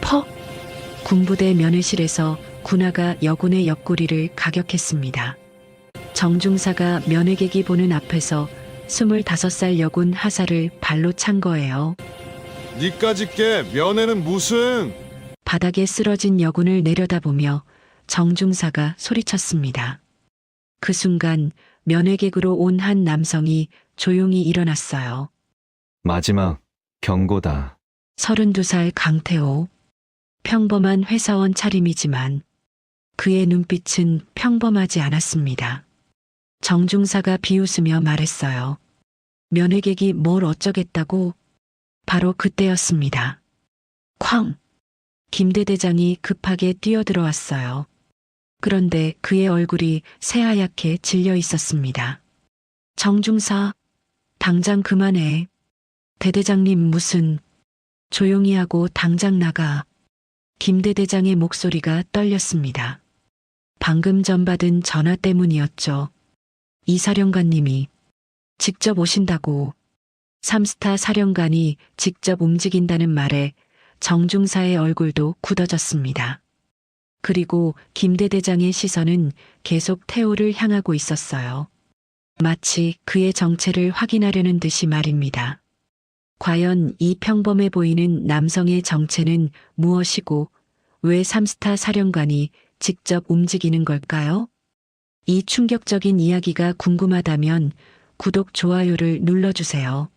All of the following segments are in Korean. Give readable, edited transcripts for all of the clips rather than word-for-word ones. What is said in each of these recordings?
퍽! 군부대 면회실에서 군하가 여군의 옆구리를 가격했습니다. 정중사가 면회객이 보는 앞에서 25살 여군 하사를 발로 찬 거예요. 니까짓 게 면회는 무슨? 바닥에 쓰러진 여군을 내려다보며 정중사가 소리쳤습니다. 그 순간 면회객으로 온 한 남성이 조용히 일어났어요. 마지막 경고다. 32살 강태호. 평범한 회사원 차림이지만 그의 눈빛은 평범하지 않았습니다. 정중사가 비웃으며 말했어요. 면회객이 뭘 어쩌겠다고? 바로 그때였습니다. 쾅! 김대 대장이 급하게 뛰어들어왔어요. 그런데 그의 얼굴이 새하얗게 질려 있었습니다. 정중사, 당장 그만해. 대대장님 무슨... 조용히 하고 당장 나가. 김대 대장의 목소리가 떨렸습니다. 방금 전 받은 전화 때문이었죠. 이 사령관님이 직접 오신다고. 3스타 사령관이 직접 움직인다는 말에 정중사의 얼굴도 굳어졌습니다. 그리고 김대 대장의 시선은 계속 태호를 향하고 있었어요. 마치 그의 정체를 확인하려는 듯이 말입니다. 과연 이 평범해 보이는 남성의 정체는 무엇이고 왜 3스타 사령관이 직접 움직이는 걸까요? 이 충격적인 이야기가 궁금하다면 구독, 좋아요를 눌러주세요.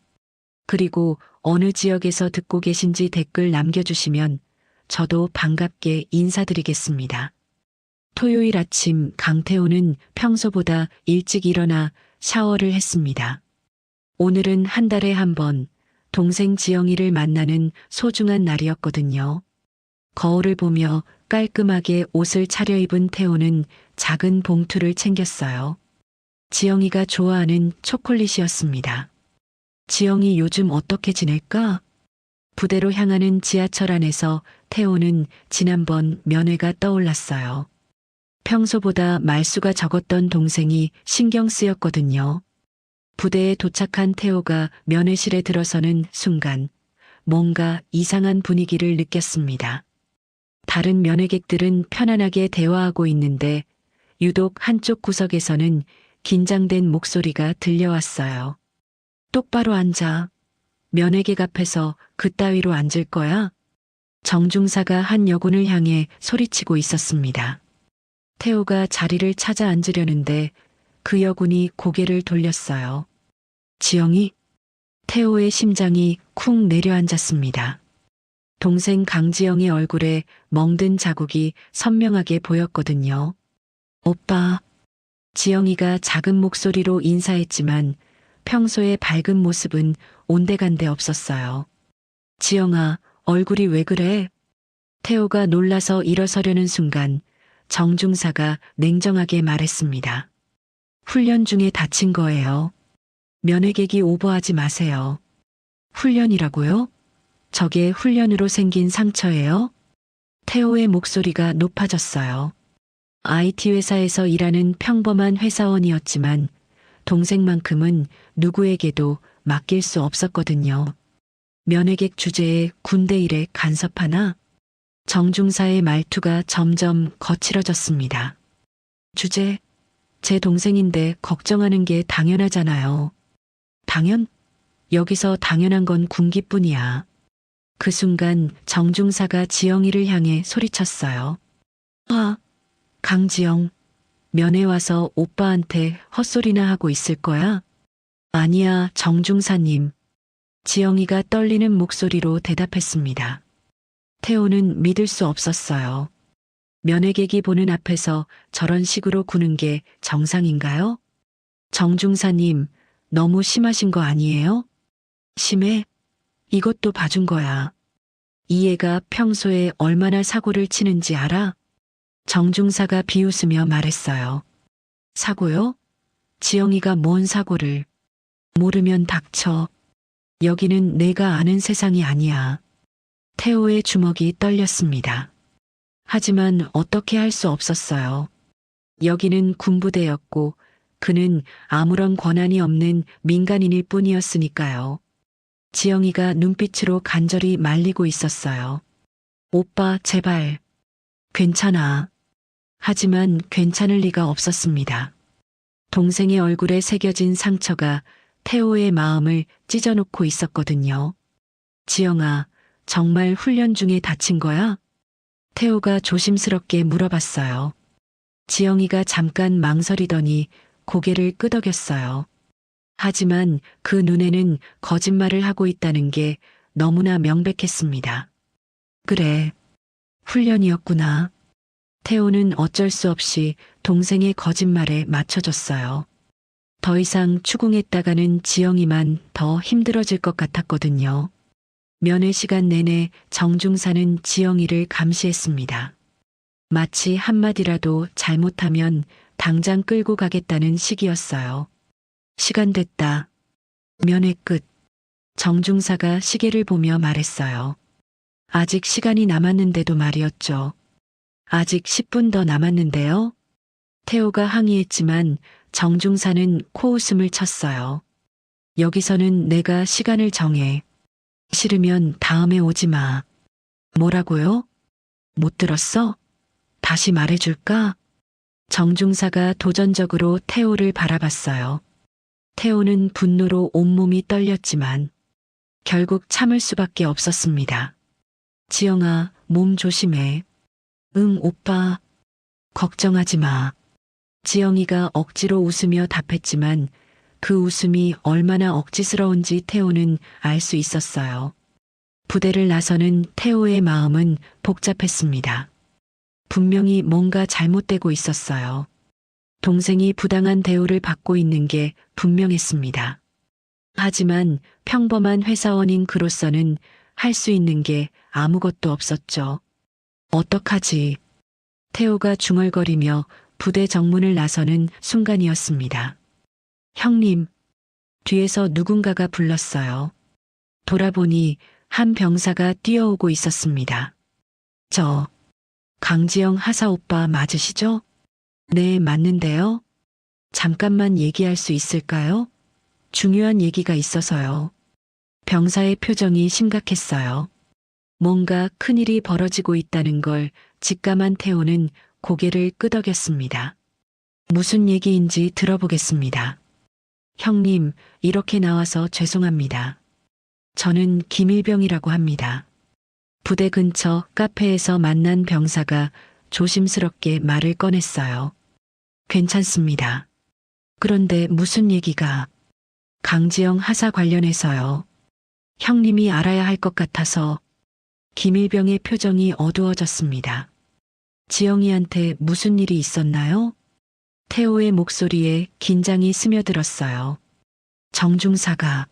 그리고 어느 지역에서 듣고 계신지 댓글 남겨주시면 저도 반갑게 인사드리겠습니다. 토요일 아침 강태호는 평소보다 일찍 일어나 샤워를 했습니다. 오늘은 한 달에 한 번 동생 지영이를 만나는 소중한 날이었거든요. 거울을 보며 깔끔하게 옷을 차려입은 태호는 작은 봉투를 챙겼어요. 지영이가 좋아하는 초콜릿이었습니다. 지영이 요즘 어떻게 지낼까? 부대로 향하는 지하철 안에서 태호는 지난번 면회가 떠올랐어요. 평소보다 말수가 적었던 동생이 신경 쓰였거든요. 부대에 도착한 태호가 면회실에 들어서는 순간 뭔가 이상한 분위기를 느꼈습니다. 다른 면회객들은 편안하게 대화하고 있는데 유독 한쪽 구석에서는 긴장된 목소리가 들려왔어요. 똑바로 앉아. 면회객 앞에서 그따위로 앉을 거야? 정중사가 한 여군을 향해 소리치고 있었습니다. 태호가 자리를 찾아 앉으려는데 그 여군이 고개를 돌렸어요. 지영이? 태호의 심장이 쿵 내려앉았습니다. 동생 강지영의 얼굴에 멍든 자국이 선명하게 보였거든요. 오빠. 지영이가 작은 목소리로 인사했지만 평소의 밝은 모습은 온데간데 없었어요. 지영아, 얼굴이 왜 그래? 태호가 놀라서 일어서려는 순간 정중사가 냉정하게 말했습니다. 훈련 중에 다친 거예요. 면회객이 오버하지 마세요. 훈련이라고요? 저게 훈련으로 생긴 상처예요? 태호의 목소리가 높아졌어요. IT 회사에서 일하는 평범한 회사원이었지만 동생만큼은 누구에게도 맡길 수 없었거든요. 면회객 주제에 군대 일에 간섭하나? 정중사의 말투가 점점 거칠어졌습니다. 주제? 제 동생인데 걱정하는 게 당연하잖아요. 당연? 여기서 당연한 건 군기뿐이야. 그 순간 정중사가 지영이를 향해 소리쳤어요. 아, 강지영. 면회 와서 오빠한테 헛소리나 하고 있을 거야? 아니야, 정중사님. 지영이가 떨리는 목소리로 대답했습니다. 태호는 믿을 수 없었어요. 면회객이 보는 앞에서 저런 식으로 구는 게 정상인가요? 정중사님, 너무 심하신 거 아니에요? 심해? 이것도 봐준 거야. 이 애가 평소에 얼마나 사고를 치는지 알아? 정중사가 비웃으며 말했어요. 사고요? 지영이가 뭔 사고를. 모르면 닥쳐. 여기는 내가 아는 세상이 아니야. 태호의 주먹이 떨렸습니다. 하지만 어떻게 할 수 없었어요. 여기는 군부대였고 그는 아무런 권한이 없는 민간인일 뿐이었으니까요. 지영이가 눈빛으로 간절히 말리고 있었어요. 오빠, 제발. 괜찮아. 하지만 괜찮을 리가 없었습니다. 동생의 얼굴에 새겨진 상처가 태호의 마음을 찢어놓고 있었거든요. 지영아, 정말 훈련 중에 다친 거야? 태호가 조심스럽게 물어봤어요. 지영이가 잠깐 망설이더니 고개를 끄덕였어요. 하지만 그 눈에는 거짓말을 하고 있다는 게 너무나 명백했습니다. 그래, 훈련이었구나. 태호는 어쩔 수 없이 동생의 거짓말에 맞춰줬어요. 더 이상 추궁했다가는 지영이만 더 힘들어질 것 같았거든요. 면회 시간 내내 정중사는 지영이를 감시했습니다. 마치 한마디라도 잘못하면 당장 끌고 가겠다는 식이었어요. 시간 됐다. 면회 끝. 정중사가 시계를 보며 말했어요. 아직 시간이 남았는데도 말이었죠. 아직 10분 더 남았는데요. 태호가 항의했지만 정중사는 코웃음을 쳤어요. 여기서는 내가 시간을 정해. 싫으면 다음에 오지 마. 뭐라고요? 못 들었어? 다시 말해줄까? 정중사가 도전적으로 태호를 바라봤어요. 태호는 분노로 온몸이 떨렸지만 결국 참을 수밖에 없었습니다. 지영아, 몸 조심해. 응, 오빠. 걱정하지 마. 지영이가 억지로 웃으며 답했지만 그 웃음이 얼마나 억지스러운지 태호는 알 수 있었어요. 부대를 나서는 태호의 마음은 복잡했습니다. 분명히 뭔가 잘못되고 있었어요. 동생이 부당한 대우를 받고 있는 게 분명했습니다. 하지만 평범한 회사원인 그로서는 할 수 있는 게 아무것도 없었죠. 어떡하지? 태호가 중얼거리며 부대 정문을 나서는 순간이었습니다. 형님, 뒤에서 누군가가 불렀어요. 돌아보니 한 병사가 뛰어오고 있었습니다. 저, 강지영 하사 오빠 맞으시죠? 네, 맞는데요. 잠깐만 얘기할 수 있을까요? 중요한 얘기가 있어서요. 병사의 표정이 심각했어요. 뭔가 큰일이 벌어지고 있다는 걸 직감한 태호는 고개를 끄덕였습니다. 무슨 얘기인지 들어보겠습니다. 형님, 이렇게 나와서 죄송합니다. 저는 김일병이라고 합니다. 부대 근처 카페에서 만난 병사가 조심스럽게 말을 꺼냈어요. 괜찮습니다. 그런데 무슨 얘기가? 강지영 하사 관련해서요. 형님이 알아야 할 것 같아서. 김일병의 표정이 어두워졌습니다. 지영이한테 무슨 일이 있었나요? 태호의 목소리에 긴장이 스며들었어요. 정중사가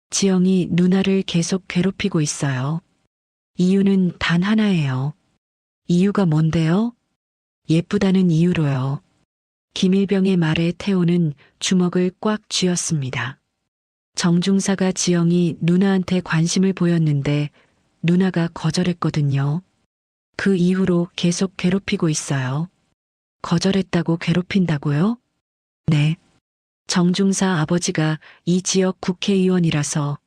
지영이 누나를 계속 괴롭히고 있어요. 이유는 단 하나예요. 이유가 뭔데요? 예쁘다는 이유로요. 김일병의 말에 태호는 주먹을 꽉 쥐었습니다. 정중사가 지영이 누나한테 관심을 보였는데 누나가 거절했거든요. 그 이후로 계속 괴롭히고 있어요. 거절했다고 괴롭힌다고요? 네. 정중사 아버지가 이 지역 국회의원이라서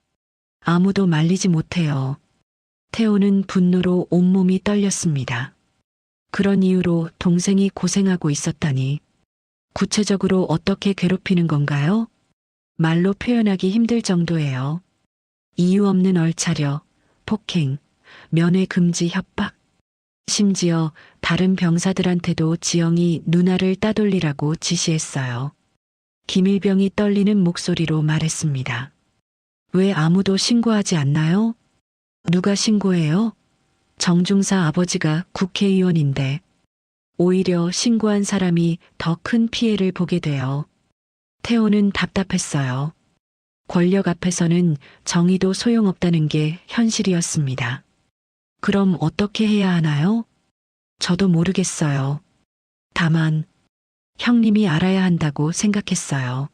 아무도 말리지 못해요. 태호는 분노로 온몸이 떨렸습니다. 그런 이유로 동생이 고생하고 있었다니. 구체적으로 어떻게 괴롭히는 건가요? 말로 표현하기 힘들 정도예요. 이유 없는 얼차려, 폭행, 면회 금지 협박. 심지어 다른 병사들한테도 지영이 누나를 따돌리라고 지시했어요. 김일병이 떨리는 목소리로 말했습니다. 왜 아무도 신고하지 않나요? 누가 신고해요? 정중사 아버지가 국회의원인데 오히려 신고한 사람이 더 큰 피해를 보게 돼요. 태호는 답답했어요. 권력 앞에서는 정의도 소용없다는 게 현실이었습니다. 그럼 어떻게 해야 하나요? 저도 모르겠어요. 다만 형님이 알아야 한다고 생각했어요.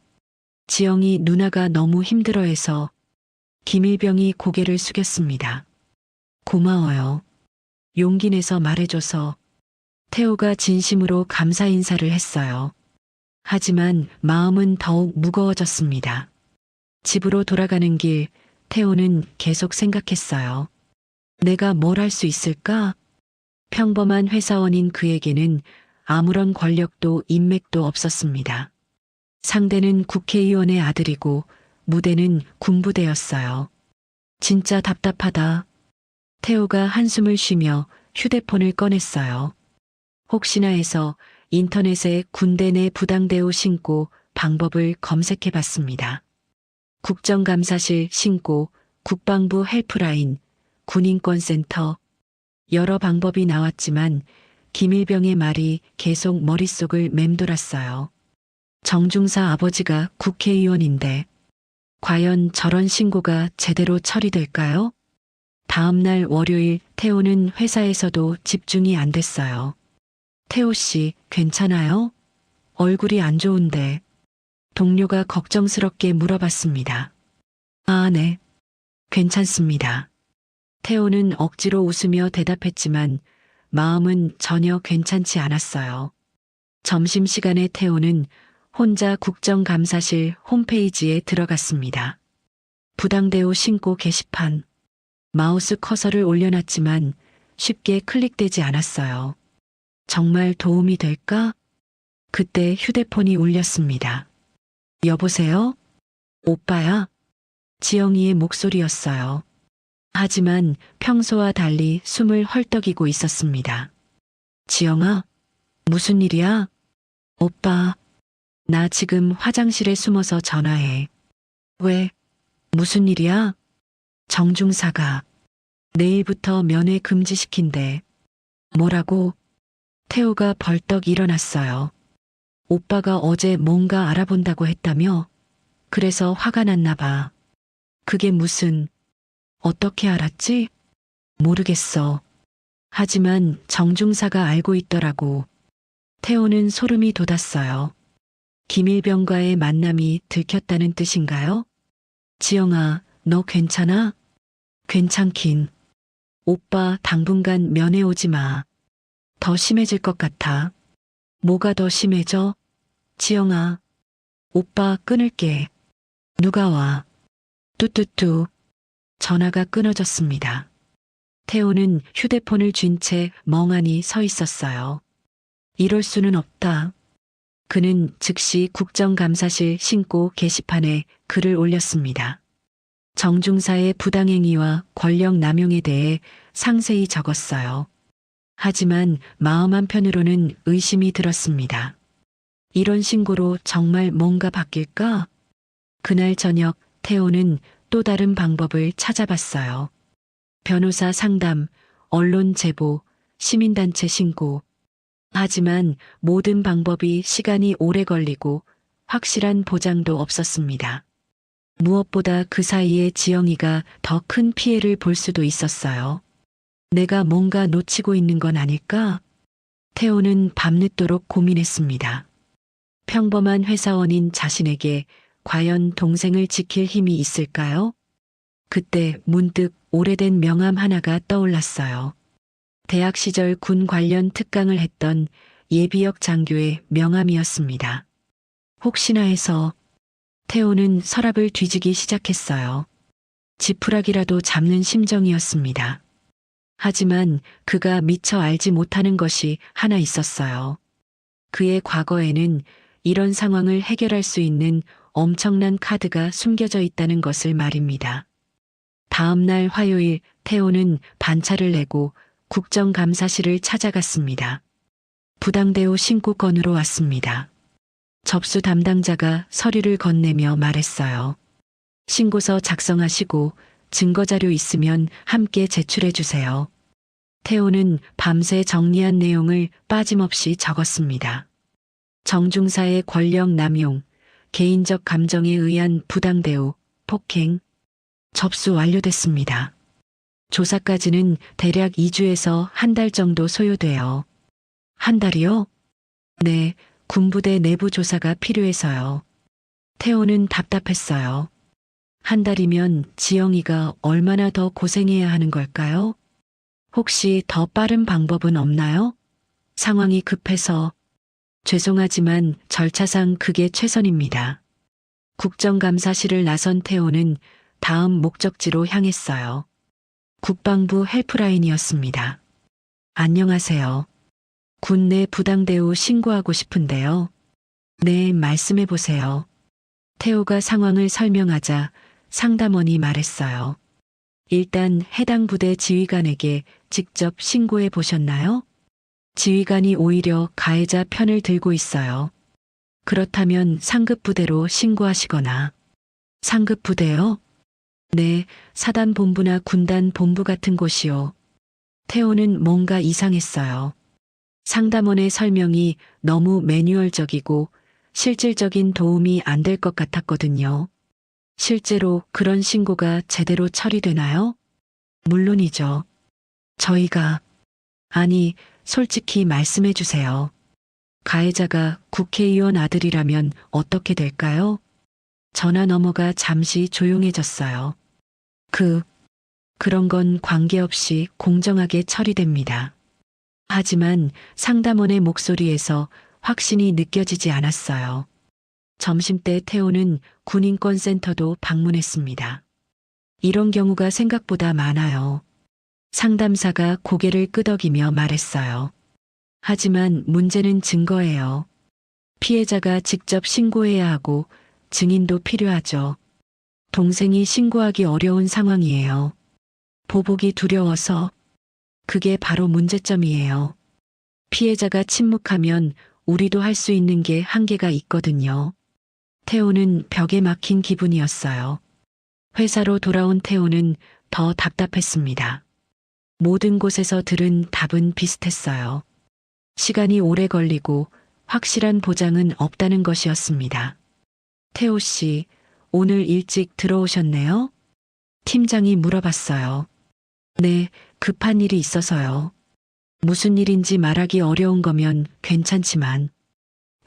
지영이 누나가 너무 힘들어해서. 김일병이 고개를 숙였습니다. 고마워요. 용기 내서 말해줘서. 태호가 진심으로 감사 인사를 했어요. 하지만 마음은 더욱 무거워졌습니다. 집으로 돌아가는 길 태호는 계속 생각했어요. 내가 뭘 할 수 있을까? 평범한 회사원인 그에게는 아무런 권력도 인맥도 없었습니다. 상대는 국회의원의 아들이고 무대는 군부대였어요. 진짜 답답하다. 태호가 한숨을 쉬며 휴대폰을 꺼냈어요. 혹시나 해서 인터넷에 군대 내 부당대우 신고 방법을 검색해 봤습니다. 국정감사실 신고, 국방부 헬프라인, 군인권센터, 여러 방법이 나왔지만 김일병의 말이 계속 머릿속을 맴돌았어요. 정중사 아버지가 국회의원인데 과연 저런 신고가 제대로 처리될까요? 다음 날 월요일 태호는 회사에서도 집중이 안 됐어요. 태호 씨, 괜찮아요? 얼굴이 안 좋은데. 동료가 걱정스럽게 물어봤습니다. 아, 네. 괜찮습니다. 태호는 억지로 웃으며 대답했지만 마음은 전혀 괜찮지 않았어요. 점심시간에 태호는 혼자 국정감사실 홈페이지에 들어갔습니다. 부당대우 신고 게시판. 마우스 커서를 올려놨지만 쉽게 클릭되지 않았어요. 정말 도움이 될까? 그때 휴대폰이 울렸습니다. 여보세요? 오빠야? 지영이의 목소리였어요. 하지만 평소와 달리 숨을 헐떡이고 있었습니다. 지영아, 무슨 일이야? 오빠, 나 지금 화장실에 숨어서 전화해. 왜? 무슨 일이야? 정중사가 내일부터 면회 금지시킨대. 뭐라고? 태호가 벌떡 일어났어요. 오빠가 어제 뭔가 알아본다고 했다며? 그래서 화가 났나 봐. 그게 무슨... 어떻게 알았지? 모르겠어. 하지만 정중사가 알고 있더라고. 태호는 소름이 돋았어요. 김일병과의 만남이 들켰다는 뜻인가요? 지영아, 너 괜찮아? 괜찮긴. 오빠 당분간 면회 오지 마. 더 심해질 것 같아. 뭐가 더 심해져? 지영아, 오빠 끊을게. 누가 와? 뚜뚜뚜. 전화가 끊어졌습니다. 태호는 휴대폰을 쥔 채 멍하니 서 있었어요. 이럴 수는 없다. 그는 즉시 국정감사실 신고 게시판에 글을 올렸습니다. 정중사의 부당행위와 권력 남용에 대해 상세히 적었어요. 하지만 마음 한편으로는 의심이 들었습니다. 이런 신고로 정말 뭔가 바뀔까? 그날 저녁 태호는 또 다른 방법을 찾아봤어요. 변호사 상담, 언론 제보, 시민단체 신고. 하지만 모든 방법이 시간이 오래 걸리고 확실한 보장도 없었습니다. 무엇보다 그 사이에 지영이가 더 큰 피해를 볼 수도 있었어요. 내가 뭔가 놓치고 있는 건 아닐까? 태호는 밤늦도록 고민했습니다. 평범한 회사원인 자신에게 과연 동생을 지킬 힘이 있을까요? 그때 문득 오래된 명함 하나가 떠올랐어요. 대학 시절 군 관련 특강을 했던 예비역 장교의 명함이었습니다. 혹시나 해서 태호는 서랍을 뒤지기 시작했어요. 지푸라기라도 잡는 심정이었습니다. 하지만 그가 미처 알지 못하는 것이 하나 있었어요. 그의 과거에는 이런 상황을 해결할 수 있는 엄청난 카드가 숨겨져 있다는 것을 말입니다. 다음 날 화요일 태호는 반차를 내고 국정감사실을 찾아갔습니다. 부당대우 신고건으로 왔습니다. 접수 담당자가 서류를 건네며 말했어요. 신고서 작성하시고 증거자료 있으면 함께 제출해 주세요. 태호는 밤새 정리한 내용을 빠짐없이 적었습니다. 정중사의 권력 남용, 개인적 감정에 의한 부당대우, 폭행. 접수 완료됐습니다. 조사까지는 대략 2주에서 한 달 정도 소요돼요. 한 달이요? 네, 군부대 내부 조사가 필요해서요. 태호는 답답했어요. 한 달이면 지영이가 얼마나 더 고생해야 하는 걸까요? 혹시 더 빠른 방법은 없나요? 상황이 급해서. 죄송하지만 절차상 그게 최선입니다. 국정감사실을 나선 태호는 다음 목적지로 향했어요. 국방부 헬프라인이었습니다. 안녕하세요. 군 내 부당대우 신고하고 싶은데요. 네, 말씀해 보세요. 태호가 상황을 설명하자 상담원이 말했어요. 일단 해당 부대 지휘관에게 직접 신고해 보셨나요? 지휘관이 오히려 가해자 편을 들고 있어요. 그렇다면 상급 부대로 신고하시거나. 상급 부대요? 네, 사단 본부나 군단 본부 같은 곳이요. 태호는 뭔가 이상했어요. 상담원의 설명이 너무 매뉴얼적이고 실질적인 도움이 안 될 것 같았거든요. 실제로 그런 신고가 제대로 처리되나요? 물론이죠. 저희가, 아니, 솔직히 말씀해 주세요. 가해자가 국회의원 아들이라면 어떻게 될까요? 전화 너머가 잠시 조용해졌어요. 그런 건 관계없이 공정하게 처리됩니다. 하지만 상담원의 목소리에서 확신이 느껴지지 않았어요. 점심때 태호는 군인권센터도 방문했습니다. 이런 경우가 생각보다 많아요. 상담사가 고개를 끄덕이며 말했어요. 하지만 문제는 증거예요. 피해자가 직접 신고해야 하고 증인도 필요하죠. 동생이 신고하기 어려운 상황이에요. 보복이 두려워서. 그게 바로 문제점이에요. 피해자가 침묵하면 우리도 할 수 있는 게 한계가 있거든요. 태호는 벽에 막힌 기분이었어요. 회사로 돌아온 태호는 더 답답했습니다. 모든 곳에서 들은 답은 비슷했어요. 시간이 오래 걸리고 확실한 보장은 없다는 것이었습니다. 태호 씨, 오늘 일찍 들어오셨네요? 팀장이 물어봤어요. 네, 급한 일이 있어서요. 무슨 일인지 말하기 어려운 거면 괜찮지만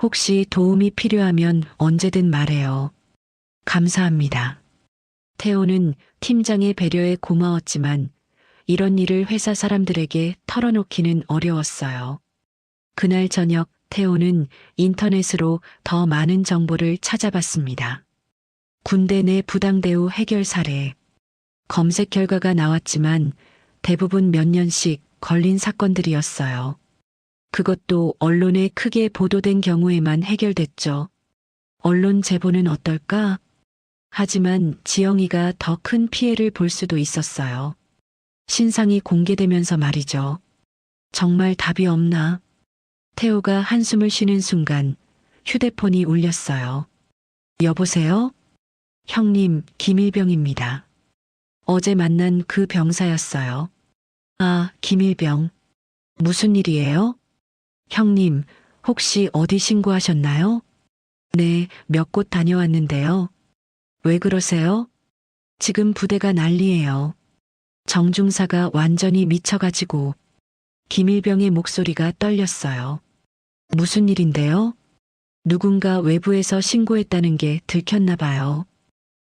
혹시 도움이 필요하면 언제든 말해요. 감사합니다. 태호는 팀장의 배려에 고마웠지만 이런 일을 회사 사람들에게 털어놓기는 어려웠어요. 그날 저녁 태호는 인터넷으로 더 많은 정보를 찾아봤습니다. 군대 내 부당대우 해결 사례. 검색 결과가 나왔지만 대부분 몇 년씩 걸린 사건들이었어요. 그것도 언론에 크게 보도된 경우에만 해결됐죠. 언론 제보는 어떨까? 하지만 지영이가 더 큰 피해를 볼 수도 있었어요. 신상이 공개되면서 말이죠. 정말 답이 없나? 태호가 한숨을 쉬는 순간 휴대폰이 울렸어요. 여보세요? 형님, 김일병입니다. 어제 만난 그 병사였어요. 아, 김일병. 무슨 일이에요? 형님, 혹시 어디 신고하셨나요? 네, 몇 곳 다녀왔는데요. 왜 그러세요? 지금 부대가 난리예요. 정중사가 완전히 미쳐가지고. 김일병의 목소리가 떨렸어요. 무슨 일인데요? 누군가 외부에서 신고했다는 게 들켰나 봐요.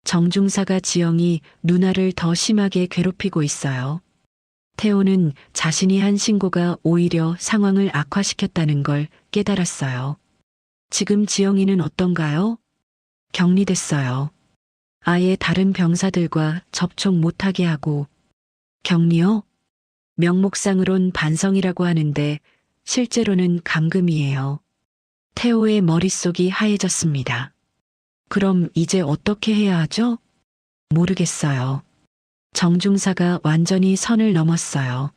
정중사가 지영이 누나를 더 심하게 괴롭히고 있어요. 태호는 자신이 한 신고가 오히려 상황을 악화시켰다는 걸 깨달았어요. 지금 지영이는 어떤가요? 격리됐어요. 아예 다른 병사들과 접촉 못하게 하고. 격리요? 명목상으론 반성이라고 하는데 실제로는 감금이에요. 태호의 머릿속이 하얘졌습니다. 그럼 이제 어떻게 해야 하죠? 모르겠어요. 정중사가 완전히 선을 넘었어요.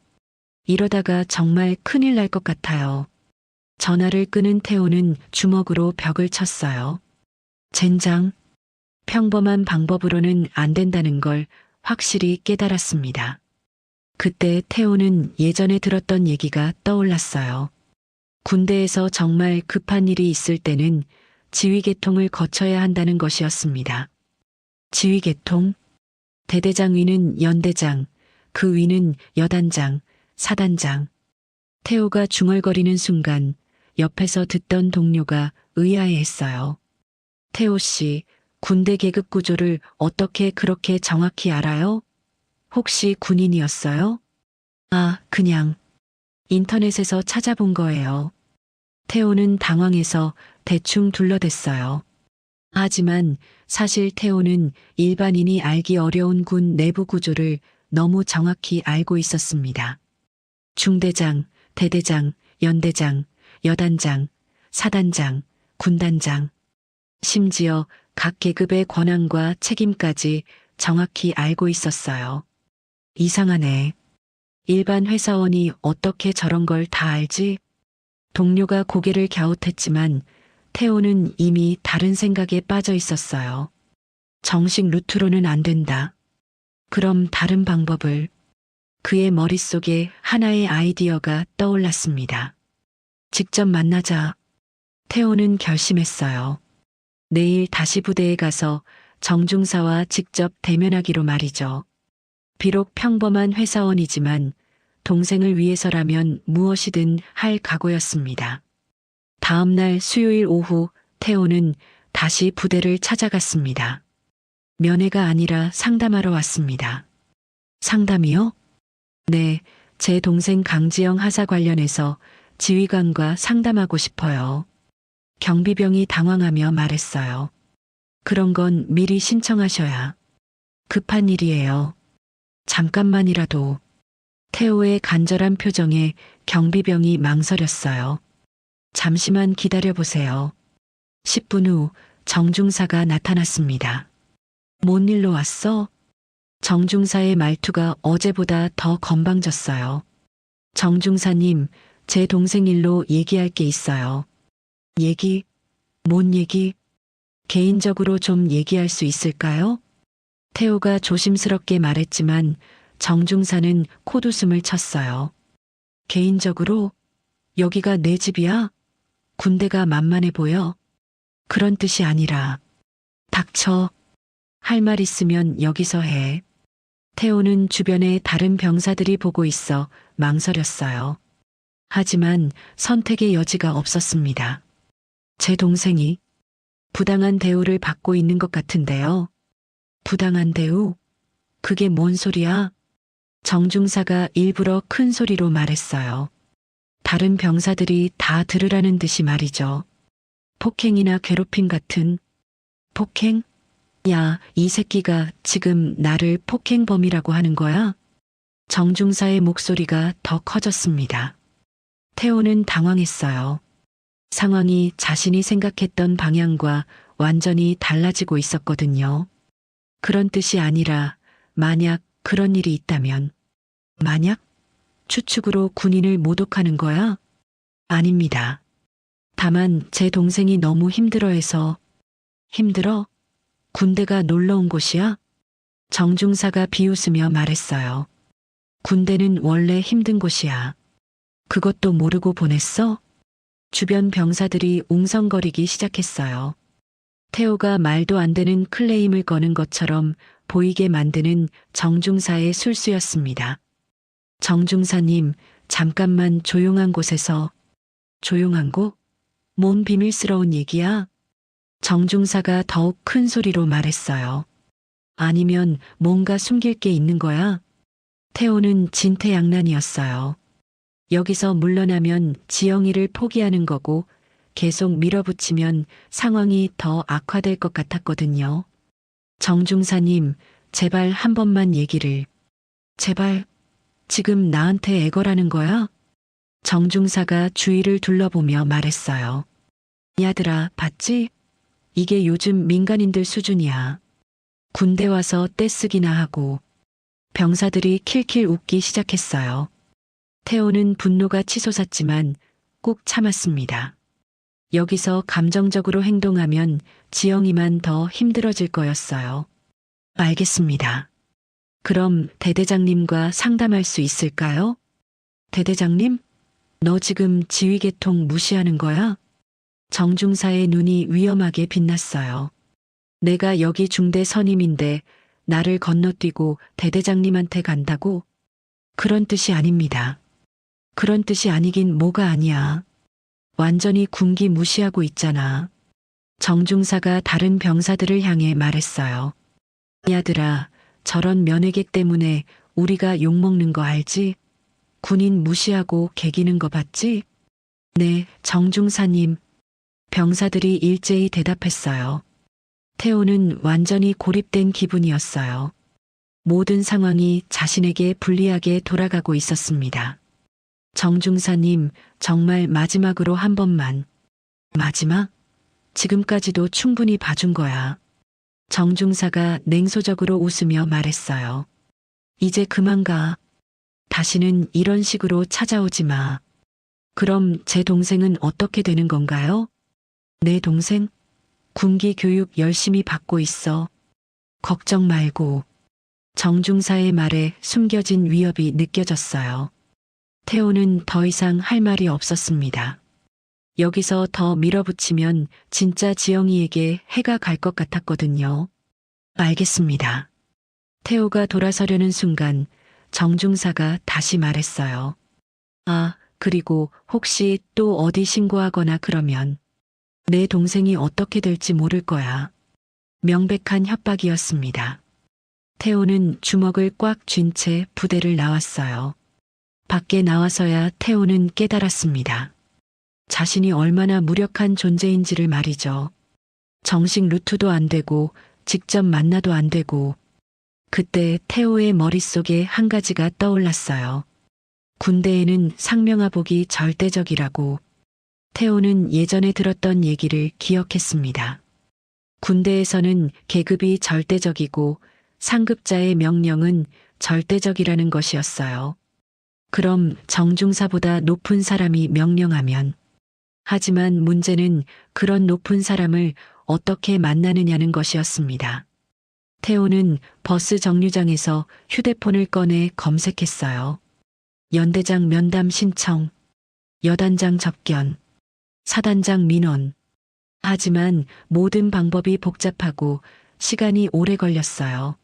이러다가 정말 큰일 날 것 같아요. 전화를 끊은 태호는 주먹으로 벽을 쳤어요. 젠장. 평범한 방법으로는 안 된다는 걸 확실히 깨달았습니다. 그때 태호는 예전에 들었던 얘기가 떠올랐어요. 군대에서 정말 급한 일이 있을 때는 지휘계통을 거쳐야 한다는 것이었습니다. 지휘계통? 대대장 위는 연대장, 그 위는 여단장, 사단장. 태호가 중얼거리는 순간 옆에서 듣던 동료가 의아해했어요. 태호 씨, 군대 계급 구조를 어떻게 그렇게 정확히 알아요? 혹시 군인이었어요? 아, 그냥 인터넷에서 찾아본 거예요. 태호는 당황해서 대충 둘러댔어요. 하지만 사실 태호는 일반인이 알기 어려운 군 내부 구조를 너무 정확히 알고 있었습니다. 중대장, 대대장, 연대장, 여단장, 사단장, 군단장, 심지어 각 계급의 권한과 책임까지 정확히 알고 있었어요. 이상하네. 일반 회사원이 어떻게 저런 걸 다 알지? 동료가 고개를 갸웃했지만 태호는 이미 다른 생각에 빠져 있었어요. 정식 루트로는 안 된다. 그럼 다른 방법을. 그의 머릿속에 하나의 아이디어가 떠올랐습니다. 직접 만나자. 태호는 결심했어요. 내일 다시 부대에 가서 정중사와 직접 대면하기로 말이죠. 비록 평범한 회사원이지만 동생을 위해서라면 무엇이든 할 각오였습니다. 다음 날 수요일 오후 태호는 다시 부대를 찾아갔습니다. 면회가 아니라 상담하러 왔습니다. 상담이요? 네, 제 동생 강지영 하사 관련해서 지휘관과 상담하고 싶어요. 경비병이 당황하며 말했어요. 그런 건 미리 신청하셔야. 급한 일이에요. 잠깐만이라도. 태호의 간절한 표정에 경비병이 망설였어요. 잠시만 기다려보세요. 10분 후 정중사가 나타났습니다. 뭔 일로 왔어? 정중사의 말투가 어제보다 더 건방졌어요. 정중사님, 제 동생 일로 얘기할 게 있어요. 얘기? 뭔 얘기? 개인적으로 좀 얘기할 수 있을까요? 태호가 조심스럽게 말했지만 정중사는 콧웃음을 쳤어요. 개인적으로? 여기가 내 집이야? 군대가 만만해 보여? 그런 뜻이 아니라. 닥쳐. 할 말 있으면 여기서 해. 태호는 주변에 다른 병사들이 보고 있어 망설였어요. 하지만 선택의 여지가 없었습니다. 제 동생이 부당한 대우를 받고 있는 것 같은데요. 부당한 대우? 그게 뭔 소리야? 정중사가 일부러 큰 소리로 말했어요. 다른 병사들이 다 들으라는 듯이 말이죠. 폭행이나 괴롭힘 같은. 폭행? 야, 이 새끼가 지금 나를 폭행범이라고 하는 거야? 정중사의 목소리가 더 커졌습니다. 태호는 당황했어요. 상황이 자신이 생각했던 방향과 완전히 달라지고 있었거든요. 그런 뜻이 아니라 만약 그런 일이 있다면. 만약? 추측으로 군인을 모독하는 거야? 아닙니다. 다만 제 동생이 너무 힘들어해서. 힘들어? 군대가 놀러 온 곳이야? 정중사가 비웃으며 말했어요. 군대는 원래 힘든 곳이야. 그것도 모르고 보냈어? 주변 병사들이 웅성거리기 시작했어요. 태호가 말도 안 되는 클레임을 거는 것처럼 보이게 만드는 정중사의 술수였습니다. 정중사님, 잠깐만 조용한 곳에서. 조용한 곳? 뭔 비밀스러운 얘기야? 정중사가 더욱 큰 소리로 말했어요. 아니면 뭔가 숨길 게 있는 거야? 태호는 진퇴양난이었어요. 여기서 물러나면 지영이를 포기하는 거고 계속 밀어붙이면 상황이 더 악화될 것 같았거든요. 정중사님, 제발 한 번만 얘기를. 제발, 지금 나한테 애걸하는 거야? 정중사가 주위를 둘러보며 말했어요. 야들아, 봤지? 이게 요즘 민간인들 수준이야. 군대 와서 떼쓰기나 하고. 병사들이 킬킬 웃기 시작했어요. 태호는 분노가 치솟았지만 꾹 참았습니다. 여기서 감정적으로 행동하면 지영이만 더 힘들어질 거였어요. 알겠습니다. 그럼 대대장님과 상담할 수 있을까요? 대대장님? 너 지금 지휘계통 무시하는 거야? 정중사의 눈이 위험하게 빛났어요. 내가 여기 중대 선임인데 나를 건너뛰고 대대장님한테 간다고? 그런 뜻이 아닙니다. 그런 뜻이 아니긴 뭐가 아니야. 완전히 군기 무시하고 있잖아. 정중사가 다른 병사들을 향해 말했어요. 야들아, 저런 면회객 때문에 우리가 욕먹는 거 알지? 군인 무시하고 개기는 거 봤지? 네, 정중사님. 병사들이 일제히 대답했어요. 태호는 완전히 고립된 기분이었어요. 모든 상황이 자신에게 불리하게 돌아가고 있었습니다. 정중사님, 정말 마지막으로 한 번만. 마지막? 지금까지도 충분히 봐준 거야. 정중사가 냉소적으로 웃으며 말했어요. 이제 그만 가. 다시는 이런 식으로 찾아오지 마. 그럼 제 동생은 어떻게 되는 건가요? 내 동생? 군기 교육 열심히 받고 있어. 걱정 말고. 정중사의 말에 숨겨진 위협이 느껴졌어요. 태호는 더 이상 할 말이 없었습니다. 여기서 더 밀어붙이면 진짜 지영이에게 해가 갈 것 같았거든요. 알겠습니다. 태호가 돌아서려는 순간 정중사가 다시 말했어요. 아, 그리고 혹시 또 어디 신고하거나 그러면 내 동생이 어떻게 될지 모를 거야. 명백한 협박이었습니다. 태호는 주먹을 꽉 쥔 채 부대를 나왔어요. 밖에 나와서야 태호는 깨달았습니다. 자신이 얼마나 무력한 존재인지를 말이죠. 정식 루트도 안 되고 직접 만나도 안 되고. 그때 태호의 머릿속에 한 가지가 떠올랐어요. 군대에는 상명하복이 절대적이라고. 태호는 예전에 들었던 얘기를 기억했습니다. 군대에서는 계급이 절대적이고 상급자의 명령은 절대적이라는 것이었어요. 그럼 정중사보다 높은 사람이 명령하면. 하지만 문제는 그런 높은 사람을 어떻게 만나느냐는 것이었습니다. 태호는 버스 정류장에서 휴대폰을 꺼내 검색했어요. 연대장 면담 신청, 여단장 접견, 사단장 민원. 하지만 모든 방법이 복잡하고 시간이 오래 걸렸어요.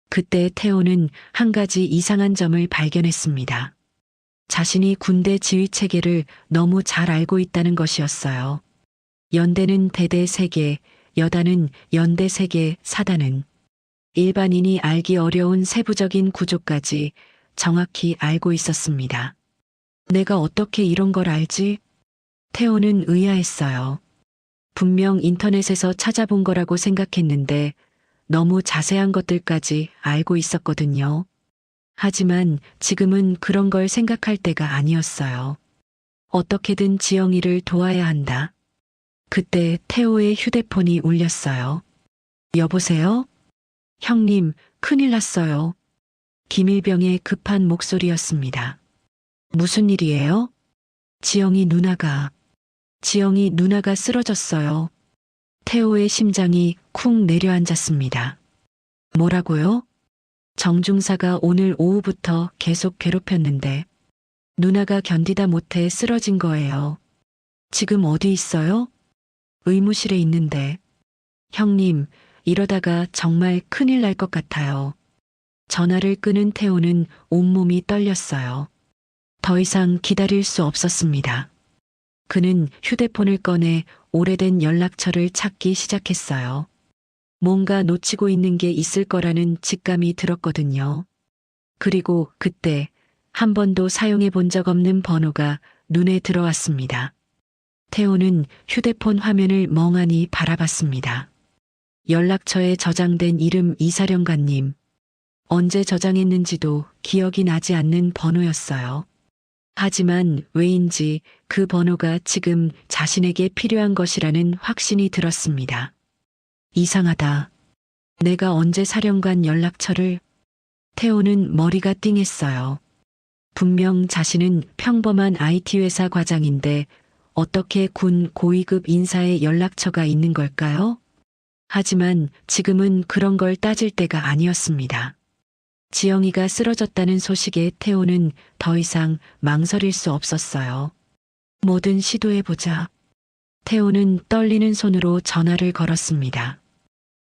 그때 태호는 한 가지 이상한 점을 발견했습니다. 자신이 군대 지휘 체계를 너무 잘 알고 있다는 것이었어요. 연대는 대대 3개, 여단은 연대 3개, 사단은 일반인이 알기 어려운 세부적인 구조까지 정확히 알고 있었습니다. 내가 어떻게 이런 걸 알지? 태호는 의아했어요. 분명 인터넷에서 찾아본 거라고 생각했는데 너무 자세한 것들까지 알고 있었거든요. 하지만 지금은 그런 걸 생각할 때가 아니었어요. 어떻게든 지영이를 도와야 한다. 그때 태호의 휴대폰이 울렸어요. 여보세요? 형님, 큰일 났어요. 김일병의 급한 목소리였습니다. 무슨 일이에요? 지영이 누나가 쓰러졌어요. 태호의 심장이 쿵 내려앉았습니다. 뭐라고요? 정중사가 오늘 오후부터 계속 괴롭혔는데 누나가 견디다 못해 쓰러진 거예요. 지금 어디 있어요? 의무실에 있는데. 형님, 이러다가 정말 큰일 날 것 같아요. 전화를 끊은 태호는 온몸이 떨렸어요. 더 이상 기다릴 수 없었습니다. 그는 휴대폰을 꺼내 오래된 연락처를 찾기 시작했어요. 뭔가 놓치고 있는 게 있을 거라는 직감이 들었거든요. 그리고 그때 한 번도 사용해 본 적 없는 번호가 눈에 들어왔습니다. 태호는 휴대폰 화면을 멍하니 바라봤습니다. 연락처에 저장된 이름 이사령관님. 언제 저장했는지도 기억이 나지 않는 번호였어요. 하지만 왜인지 그 번호가 지금 자신에게 필요한 것이라는 확신이 들었습니다. 이상하다. 내가 언제 사령관 연락처를? 태호는 머리가 띵했어요. 분명 자신은 평범한 IT 회사 과장인데 어떻게 군 고위급 인사의 연락처가 있는 걸까요? 하지만 지금은 그런 걸 따질 때가 아니었습니다. 지영이가 쓰러졌다는 소식에 태호는 더 이상 망설일 수 없었어요. 뭐든 시도해보자. 태호는 떨리는 손으로 전화를 걸었습니다.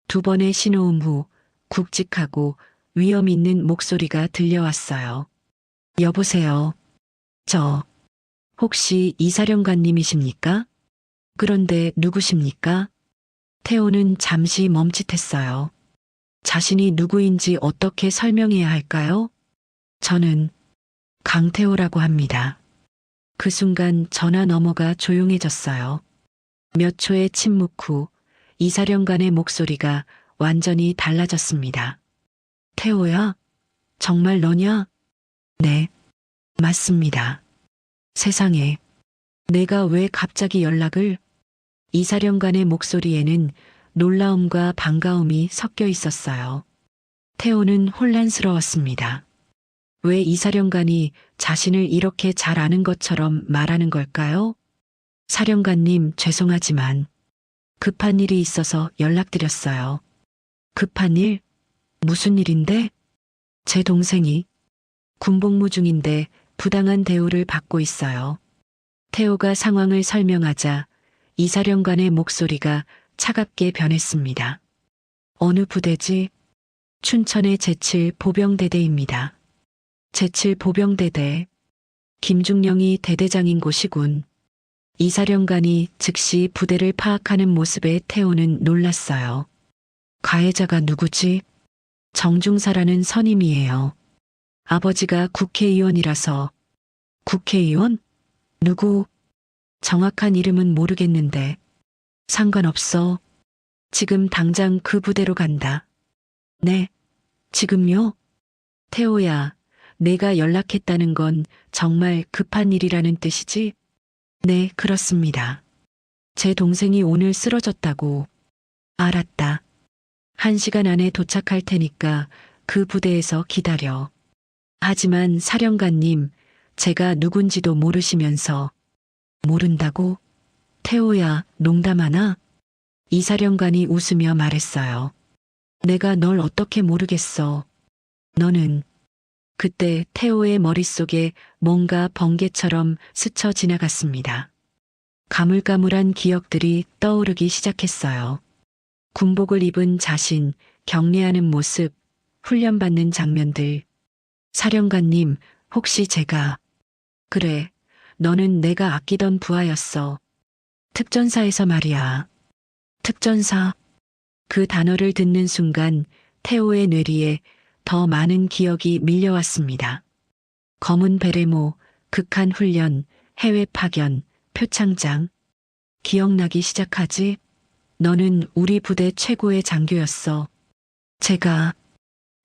2번의 신호음 후 굵직하고 위험 있는 목소리가 들려왔어요. 여보세요. 저 혹시 이사령관님이십니까? 그런데 누구십니까? 태호는 잠시 멈칫했어요. 자신이 누구인지 어떻게 설명해야 할까요? 저는 강태호라고 합니다. 그 순간 전화 너머가 조용해졌어요. 몇 초의 침묵 후 이사령관의 목소리가 완전히 달라졌습니다. 태호야? 정말 너냐? 네, 맞습니다. 세상에, 내가 왜 갑자기 연락을? 이사령관의 목소리에는 놀라움과 반가움이 섞여 있었어요. 태호는 혼란스러웠습니다. 왜 이사령관이 자신을 이렇게 잘 아는 것처럼 말하는 걸까요? 사령관님, 죄송하지만 급한 일이 있어서 연락드렸어요. 급한 일? 무슨 일인데? 제 동생이 군복무 중인데 부당한 대우를 받고 있어요. 태호가 상황을 설명하자 이사령관의 목소리가 차갑게 변했습니다. 어느 부대지? 춘천의 제7보병대대입니다. 제7보병대대. 김중령이 대대장인 곳이군. 이사령관이 즉시 부대를 파악하는 모습에 태호는 놀랐어요. 가해자가 누구지? 정중사라는 선임이에요. 아버지가 국회의원이라서. 국회의원? 누구? 정확한 이름은 모르겠는데. 상관없어. 지금 당장 그 부대로 간다. 네. 지금요? 태호야, 내가 연락했다는 건 정말 급한 일이라는 뜻이지? 네, 그렇습니다. 제 동생이 오늘 쓰러졌다고. 알았다. 1시간 안에 도착할 테니까 그 부대에서 기다려. 하지만 사령관님, 제가 누군지도 모르시면서. 모른다고? 태호야, 농담하나? 이사령관이 웃으며 말했어요. 내가 널 어떻게 모르겠어. 너는. 그때 태호의 머릿속에 뭔가 번개처럼 스쳐 지나갔습니다. 가물가물한 기억들이 떠오르기 시작했어요. 군복을 입은 자신, 경례하는 모습, 훈련받는 장면들. 사령관님, 혹시 제가. 그래, 너는 내가 아끼던 부하였어. 특전사에서 말이야. 특전사. 그 단어를 듣는 순간 태호의 뇌리에 더 많은 기억이 밀려왔습니다. 검은 베레모, 극한 훈련, 해외 파견, 표창장. 기억나기 시작하지? 너는 우리 부대 최고의 장교였어. 제가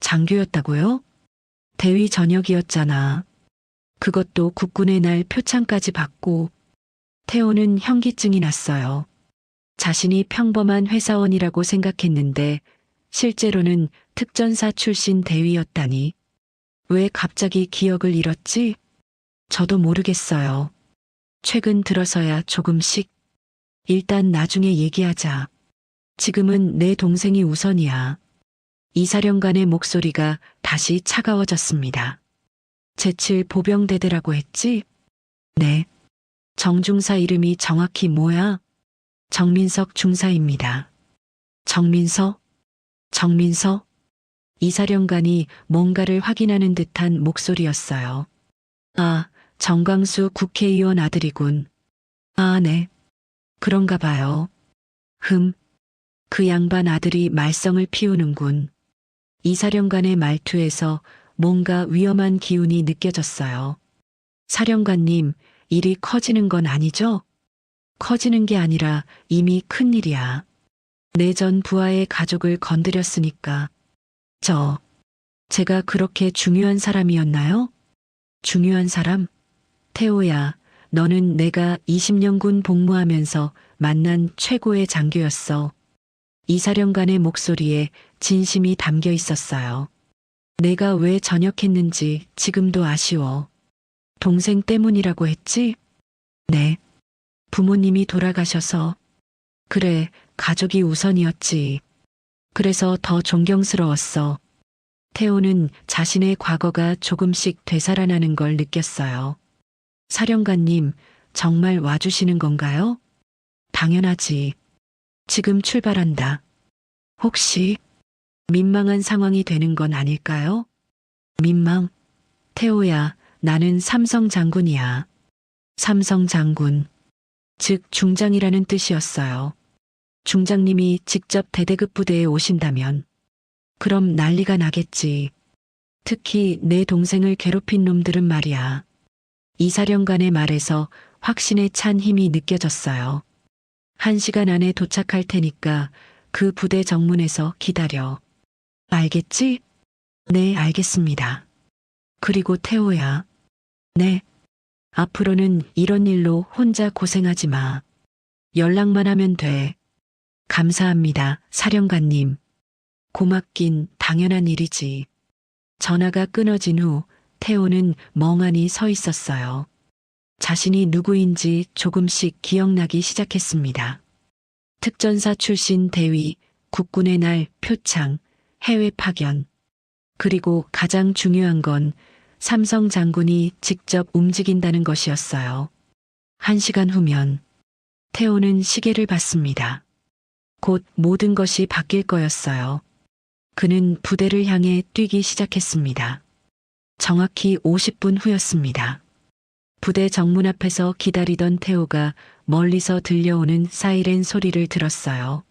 장교였다고요? 대위 전역이었잖아. 그것도 국군의 날 표창까지 받고. 태호는 현기증이 났어요. 자신이 평범한 회사원이라고 생각했는데 실제로는 특전사 출신 대위였다니. 왜 갑자기 기억을 잃었지? 저도 모르겠어요. 최근 들어서야 조금씩. 일단 나중에 얘기하자. 지금은 내 동생이 우선이야. 이사령관의 목소리가 다시 차가워졌습니다. 제7보병대대라고 했지? 네. 정중사 이름이 정확히 뭐야? 정민석 중사입니다. 정민석? 정민석? 이사령관이 뭔가를 확인하는 듯한 목소리였어요. 아, 정광수 국회의원 아들이군. 아, 네. 그런가 봐요. 그 양반 아들이 말썽을 피우는군. 이사령관의 말투에서 뭔가 위험한 기운이 느껴졌어요. 사령관님, 일이 커지는 건 아니죠? 커지는 게 아니라 이미 큰일이야. 내 전 부하의 가족을 건드렸으니까. 제가 그렇게 중요한 사람이었나요? 중요한 사람? 태호야, 너는 내가 20년군 복무하면서 만난 최고의 장교였어. 이사령관의 목소리에 진심이 담겨 있었어요. 내가 왜 전역했는지 지금도 아쉬워. 동생 때문이라고 했지? 네. 부모님이 돌아가셔서. 그래, 가족이 우선이었지. 그래서 더 존경스러웠어. 태호는 자신의 과거가 조금씩 되살아나는 걸 느꼈어요. 사령관님, 정말 와주시는 건가요? 당연하지. 지금 출발한다. 혹시 민망한 상황이 되는 건 아닐까요? 민망? 태호야, 나는 삼성 장군이야. 삼성 장군. 즉 중장이라는 뜻이었어요. 중장님이 직접 대대급 부대에 오신다면 그럼 난리가 나겠지. 특히 내 동생을 괴롭힌 놈들은 말이야. 이사령관의 말에서 확신에 찬 힘이 느껴졌어요. 1시간 안에 도착할 테니까 그 부대 정문에서 기다려. 알겠지? 네, 알겠습니다. 그리고 태호야. 네. 앞으로는 이런 일로 혼자 고생하지 마. 연락만 하면 돼. 감사합니다, 사령관님. 고맙긴 당연한 일이지. 전화가 끊어진 후 태호는 멍하니 서 있었어요. 자신이 누구인지 조금씩 기억나기 시작했습니다. 특전사 출신 대위, 국군의 날 표창, 해외 파견. 그리고 가장 중요한 건 삼성 장군이 직접 움직인다는 것이었어요. 1시간 후면 태호는 시계를 봤습니다. 곧 모든 것이 바뀔 거였어요. 그는 부대를 향해 뛰기 시작했습니다. 정확히 50분 후였습니다. 부대 정문 앞에서 기다리던 태호가 멀리서 들려오는 사이렌 소리를 들었어요.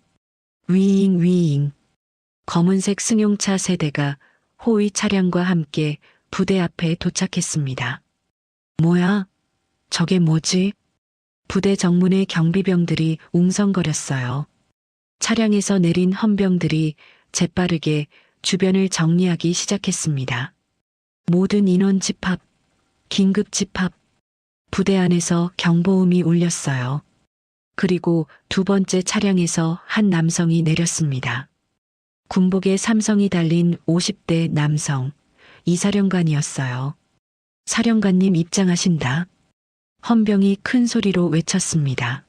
위잉 위잉. 검은색 승용차 세대가 호위 차량과 함께 부대 앞에 도착했습니다. 뭐야? 저게 뭐지? 부대 정문에 경비병들이 웅성거렸어요. 차량에서 내린 헌병들이 재빠르게 주변을 정리하기 시작했습니다. 모든 인원 집합, 긴급 집합. 부대 안에서 경보음이 울렸어요. 그리고 두 번째 차량에서 한 남성이 내렸습니다. 군복에 삼성이 달린 50대 남성, 이사령관이었어요. 사령관님 입장하신다. 헌병이 큰 소리로 외쳤습니다.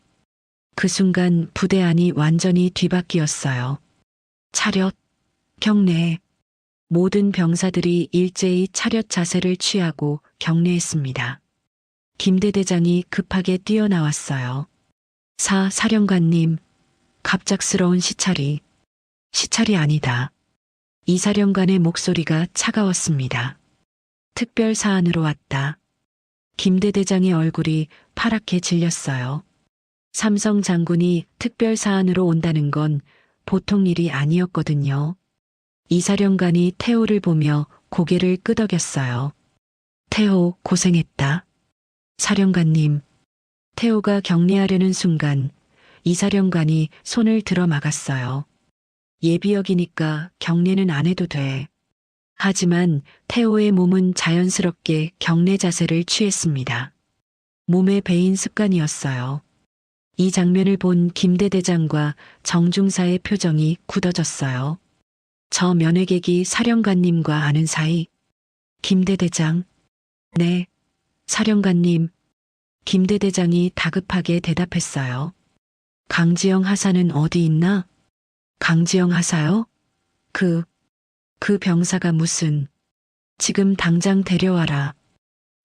그 순간 부대 안이 완전히 뒤바뀌었어요. 차렷, 경례. 모든 병사들이 일제히 차렷 자세를 취하고 경례했습니다. 김대대장이 급하게 뛰어나왔어요. 사령관님, 갑작스러운 시찰이 아니다. 이사령관의 목소리가 차가웠습니다. 특별 사안으로 왔다. 김대대장의 얼굴이 파랗게 질렸어요. 삼성 장군이 특별 사안으로 온다는 건 보통 일이 아니었거든요. 이사령관이 태호를 보며 고개를 끄덕였어요. 태호 고생했다. 사령관님. 태호가 격리하려는 순간 이사령관이 손을 들어 막았어요. 예비역이니까 격례는 안 해도 돼. 하지만 태호의 몸은 자연스럽게 경례 자세를 취했습니다. 몸에 배인 습관이었어요. 이 장면을 본 김대대장과 정중사의 표정이 굳어졌어요. 저 면회객이 사령관님과 아는 사이. 김대대장. 네, 사령관님. 김대대장이 다급하게 대답했어요. 강지영 하사는 어디 있나? 강지영 하사요? 그 병사가 무슨. 지금 당장 데려와라.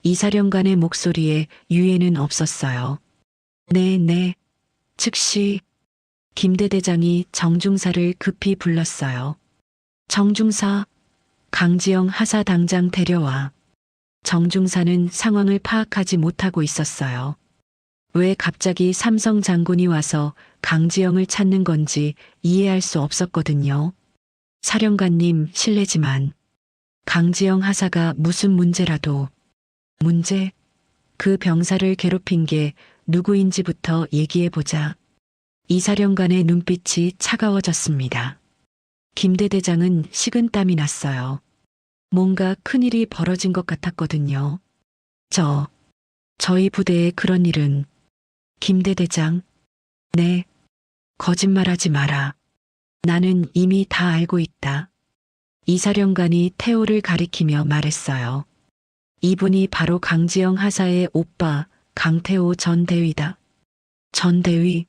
이사령관의 목소리에 유예는 없었어요. 네. 즉시. 김대대장이 정중사를 급히 불렀어요. 정중사, 강지영 하사 당장 데려와. 정중사는 상황을 파악하지 못하고 있었어요. 왜 갑자기 삼성 장군이 와서 강지영을 찾는 건지 이해할 수 없었거든요. 사령관님 실례지만 강지영 하사가 무슨 문제라도. 문제? 그 병사를 괴롭힌 게 누구인지부터 얘기해보자. 이사령관의 눈빛이 차가워졌습니다. 김대대장은 식은땀이 났어요. 뭔가 큰일이 벌어진 것 같았거든요. 저희 부대에 그런 일은. 김대대장. 네. 거짓말하지 마라. 나는 이미 다 알고 있다. 이사령관이 태호를 가리키며 말했어요. 이분이 바로 강지영 하사의 오빠 강태호 전 대위다. 전 대위.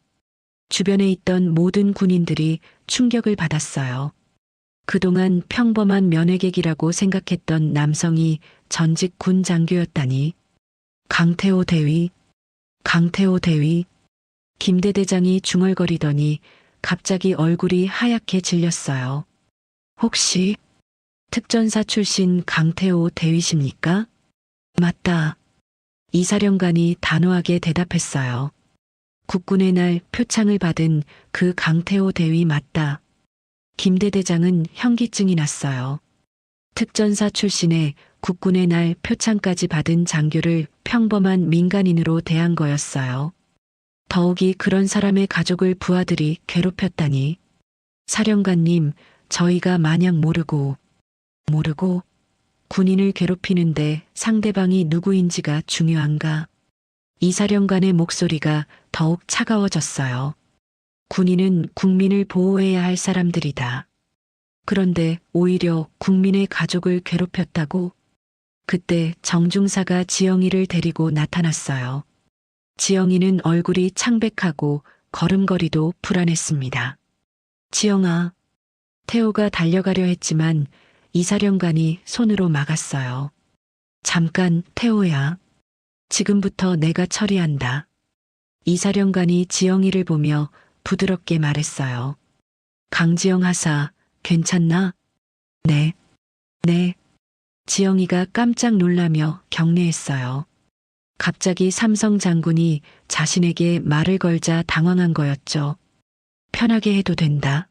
주변에 있던 모든 군인들이 충격을 받았어요. 그동안 평범한 면회객이라고 생각했던 남성이 전직 군 장교였다니. 강태호 대위. 김대대장이 중얼거리더니 갑자기 얼굴이 하얗게 질렸어요. 혹시 특전사 출신 강태호 대위십니까? 맞다. 이사령관이 단호하게 대답했어요. 국군의 날 표창을 받은 그 강태호 대위 맞다. 김대대장은 현기증이 났어요. 특전사 출신의 국군의 날 표창까지 받은 장교를 평범한 민간인으로 대한 거였어요. 더욱이 그런 사람의 가족을 부하들이 괴롭혔다니. 사령관님, 저희가 마냥 모르고 군인을 괴롭히는데 상대방이 누구인지가 중요한가? 이사령관의 목소리가 더욱 차가워졌어요. 군인은 국민을 보호해야 할 사람들이다. 그런데 오히려 국민의 가족을 괴롭혔다고? 그때 정중사가 지영이를 데리고 나타났어요. 지영이는 얼굴이 창백하고 걸음걸이도 불안했습니다. 지영아. 태호가 달려가려 했지만 이사령관이 손으로 막았어요. 잠깐, 태호야. 지금부터 내가 처리한다. 이사령관이 지영이를 보며 부드럽게 말했어요. 강지영 하사, 괜찮나? 네. 네. 지영이가 깜짝 놀라며 경례했어요. 갑자기 삼성 장군이 자신에게 말을 걸자 당황한 거였죠. 편하게 해도 된다.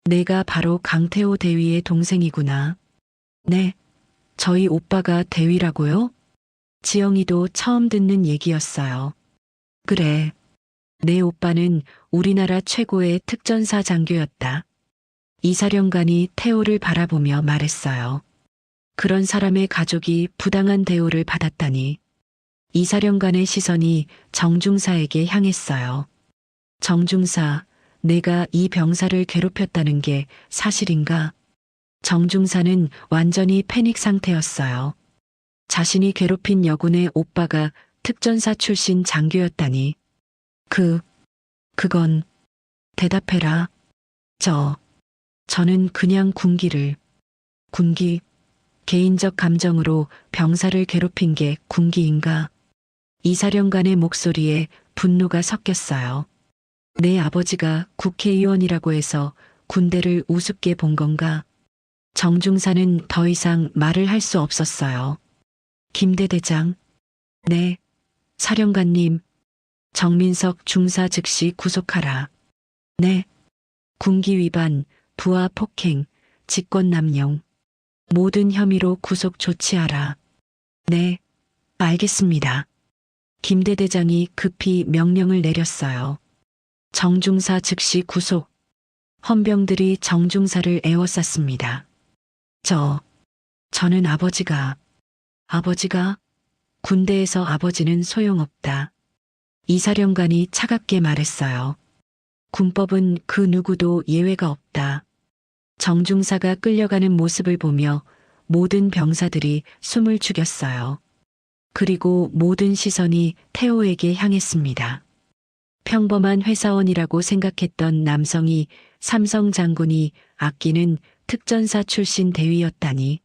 내가 바로 강태호 대위의 동생이구나. 네. 저희 오빠가 대위라고요? 지영이도 처음 듣는 얘기였어요. 그래. 내 오빠는 우리나라 최고의 특전사 장교였다. 이사령관이 태호를 바라보며 말했어요. 그런 사람의 가족이 부당한 대우를 받았다니. 이사령관의 시선이 정중사에게 향했어요. 정중사, 내가 이 병사를 괴롭혔다는 게 사실인가? 정중사는 완전히 패닉 상태였어요. 자신이 괴롭힌 여군의 오빠가 특전사 출신 장교였다니. 그건 대답해라. 저는 그냥 군기, 개인적 감정으로 병사를 괴롭힌 게 군기인가? 이사령관의 목소리에 분노가 섞였어요. 내 아버지가 국회의원이라고 해서 군대를 우습게 본 건가? 정중사는 더 이상 말을 할 수 없었어요. 김대대장. 네. 사령관님. 정민석 중사 즉시 구속하라. 네. 군기 위반, 부하 폭행, 직권남용. 모든 혐의로 구속 조치하라. 네. 알겠습니다. 김대대장이 급히 명령을 내렸어요. 정중사 즉시 구속. 헌병들이 정중사를 에워쌌습니다. 저는 아버지가 군대에서 아버지는 소용없다. 이사령관이 차갑게 말했어요. 군법은 그 누구도 예외가 없다. 정중사가 끌려가는 모습을 보며 모든 병사들이 숨을 죽였어요. 그리고 모든 시선이 태호에게 향했습니다. 평범한 회사원이라고 생각했던 남성이 삼성 장군이 아끼는 특전사 출신 대위였다니.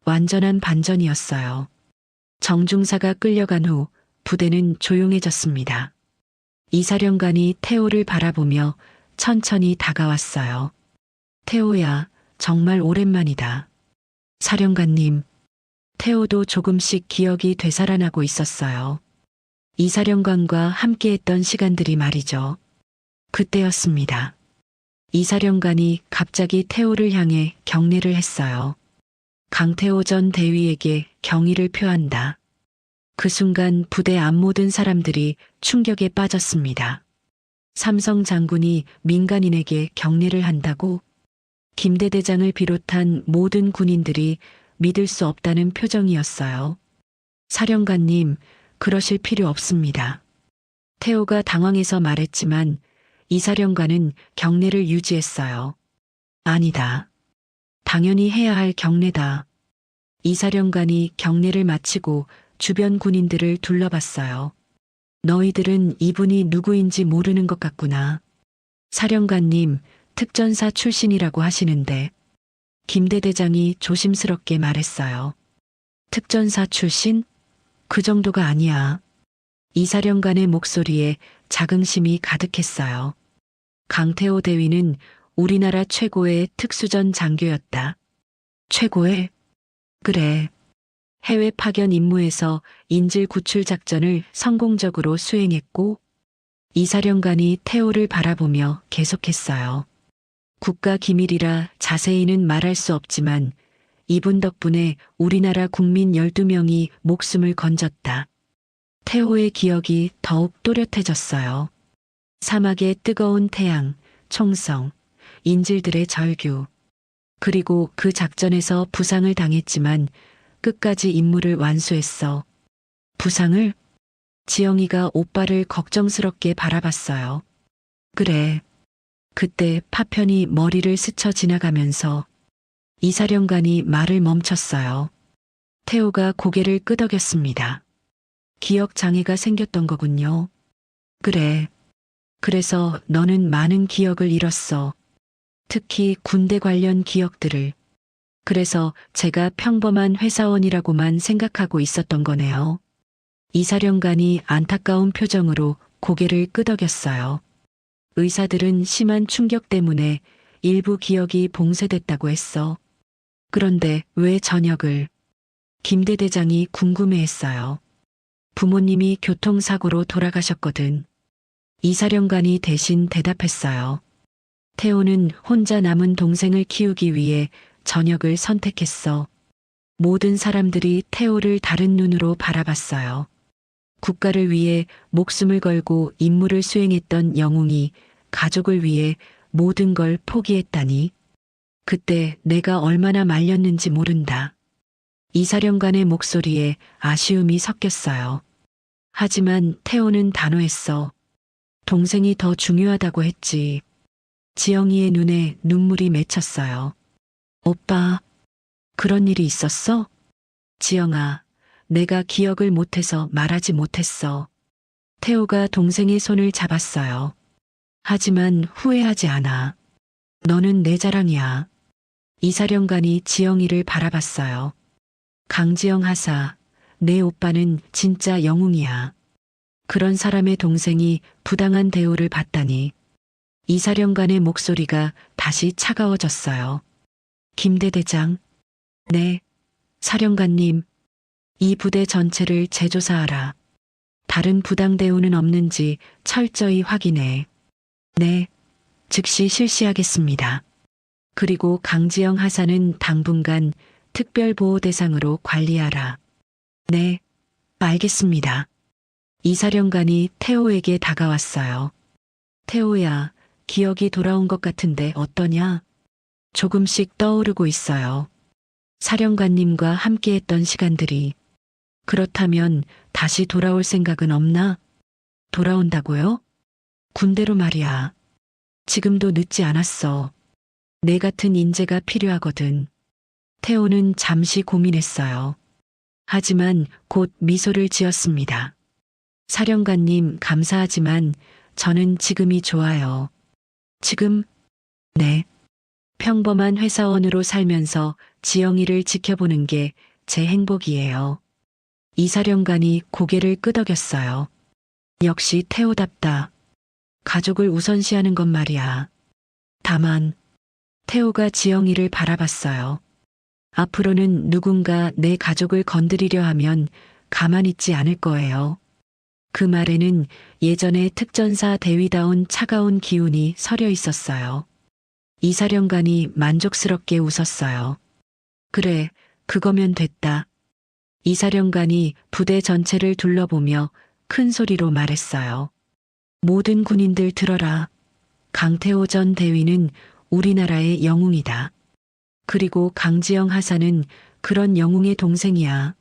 완전한 반전이었어요. 정중사가 끌려간 후 부대는 조용해졌습니다. 이사령관이 태호를 바라보며 천천히 다가왔어요. 태호야, 정말 오랜만이다. 사령관님. 태호도 조금씩 기억이 되살아나고 있었어요. 이사령관과 함께했던 시간들이 말이죠. 그때였습니다. 이사령관이 갑자기 태호를 향해 경례를 했어요. 강태호 전 대위에게 경의를 표한다. 그 순간 부대 앞 모든 사람들이 충격에 빠졌습니다. 삼성 장군이 민간인에게 경례를 한다고? 김대대장을 비롯한 모든 군인들이 믿을 수 없다는 표정이었어요. 사령관님, 그러실 필요 없습니다. 태호가 당황해서 말했지만 이사령관은 경례를 유지했어요. 아니다. 당연히 해야 할 경례다. 이사령관이 경례를 마치고 주변 군인들을 둘러봤어요. 너희들은 이분이 누구인지 모르는 것 같구나. 사령관님, 특전사 출신이라고 하시는데. 김대대장이 조심스럽게 말했어요. 특전사 출신? 그 정도가 아니야. 이사령관의 목소리에 자긍심이 가득했어요. 강태호 대위는 우리나라 최고의 특수전 장교였다. 최고의? 그래. 해외 파견 임무에서 인질 구출 작전을 성공적으로 수행했고, 이사령관이 태호를 바라보며 계속했어요. 국가 기밀이라 자세히는 말할 수 없지만 이분 덕분에 우리나라 국민 12명이 목숨을 건졌다. 태호의 기억이 더욱 또렷해졌어요. 사막의 뜨거운 태양, 총성, 인질들의 절규. 그리고 그 작전에서 부상을 당했지만 끝까지 임무를 완수했어. 부상을? 지영이가 오빠를 걱정스럽게 바라봤어요. 그래. 그때 파편이 머리를 스쳐 지나가면서 이사령관이 말을 멈췄어요. 태호가 고개를 끄덕였습니다. 기억 장애가 생겼던 거군요. 그래. 그래서 너는 많은 기억을 잃었어. 특히 군대 관련 기억들을. 그래서 제가 평범한 회사원이라고만 생각하고 있었던 거네요. 이사령관이 안타까운 표정으로 고개를 끄덕였어요. 의사들은 심한 충격 때문에 일부 기억이 봉쇄됐다고 했어. 그런데 왜 전역을? 김대 대장이 궁금해했어요. 부모님이 교통사고로 돌아가셨거든. 이사령관이 대신 대답했어요. 태호는 혼자 남은 동생을 키우기 위해 전역을 선택했어. 모든 사람들이 태호를 다른 눈으로 바라봤어요. 국가를 위해 목숨을 걸고 임무를 수행했던 영웅이 가족을 위해 모든 걸 포기했다니. 그때 내가 얼마나 말렸는지 모른다. 이사령관의 목소리에 아쉬움이 섞였어요. 하지만 태호는 단호했어. 동생이 더 중요하다고 했지. 지영이의 눈에 눈물이 맺혔어요. 오빠, 그런 일이 있었어? 지영아, 내가 기억을 못해서 말하지 못했어. 태호가 동생의 손을 잡았어요. 하지만 후회하지 않아. 너는 내 자랑이야. 이사령관이 지영이를 바라봤어요. 강지영 하사, 내 오빠는 진짜 영웅이야. 그런 사람의 동생이 부당한 대우를 받다니. 이사령관의 목소리가 다시 차가워졌어요. 김대 대장. 네, 사령관님. 이 부대 전체를 재조사하라. 다른 부당 대우는 없는지 철저히 확인해. 네, 즉시 실시하겠습니다. 그리고 강지영 하사는 당분간 특별보호 대상으로 관리하라. 네, 알겠습니다. 이사령관이 태호에게 다가왔어요. 태호야, 기억이 돌아온 것 같은데 어떠냐? 조금씩 떠오르고 있어요. 사령관님과 함께했던 시간들이. 그렇다면 다시 돌아올 생각은 없나? 돌아온다고요? 군대로 말이야. 지금도 늦지 않았어. 내 같은 인재가 필요하거든. 태호는 잠시 고민했어요. 하지만 곧 미소를 지었습니다. 사령관님 감사하지만 저는 지금이 좋아요. 지금? 네. 평범한 회사원으로 살면서 지영이를 지켜보는 게 제 행복이에요. 이사령관이 고개를 끄덕였어요. 역시 태호답다. 가족을 우선시하는 건 말이야. 다만 태호가 지영이를 바라봤어요. 앞으로는 누군가 내 가족을 건드리려 하면 가만히 있지 않을 거예요. 그 말에는 예전의 특전사 대위다운 차가운 기운이 서려 있었어요. 이사령관이 만족스럽게 웃었어요. 그래, 그거면 됐다. 이사령관이 부대 전체를 둘러보며 큰 소리로 말했어요. 모든 군인들 들어라. 강태호 전 대위는 우리나라의 영웅이다. 그리고 강지영 하사는 그런 영웅의 동생이야.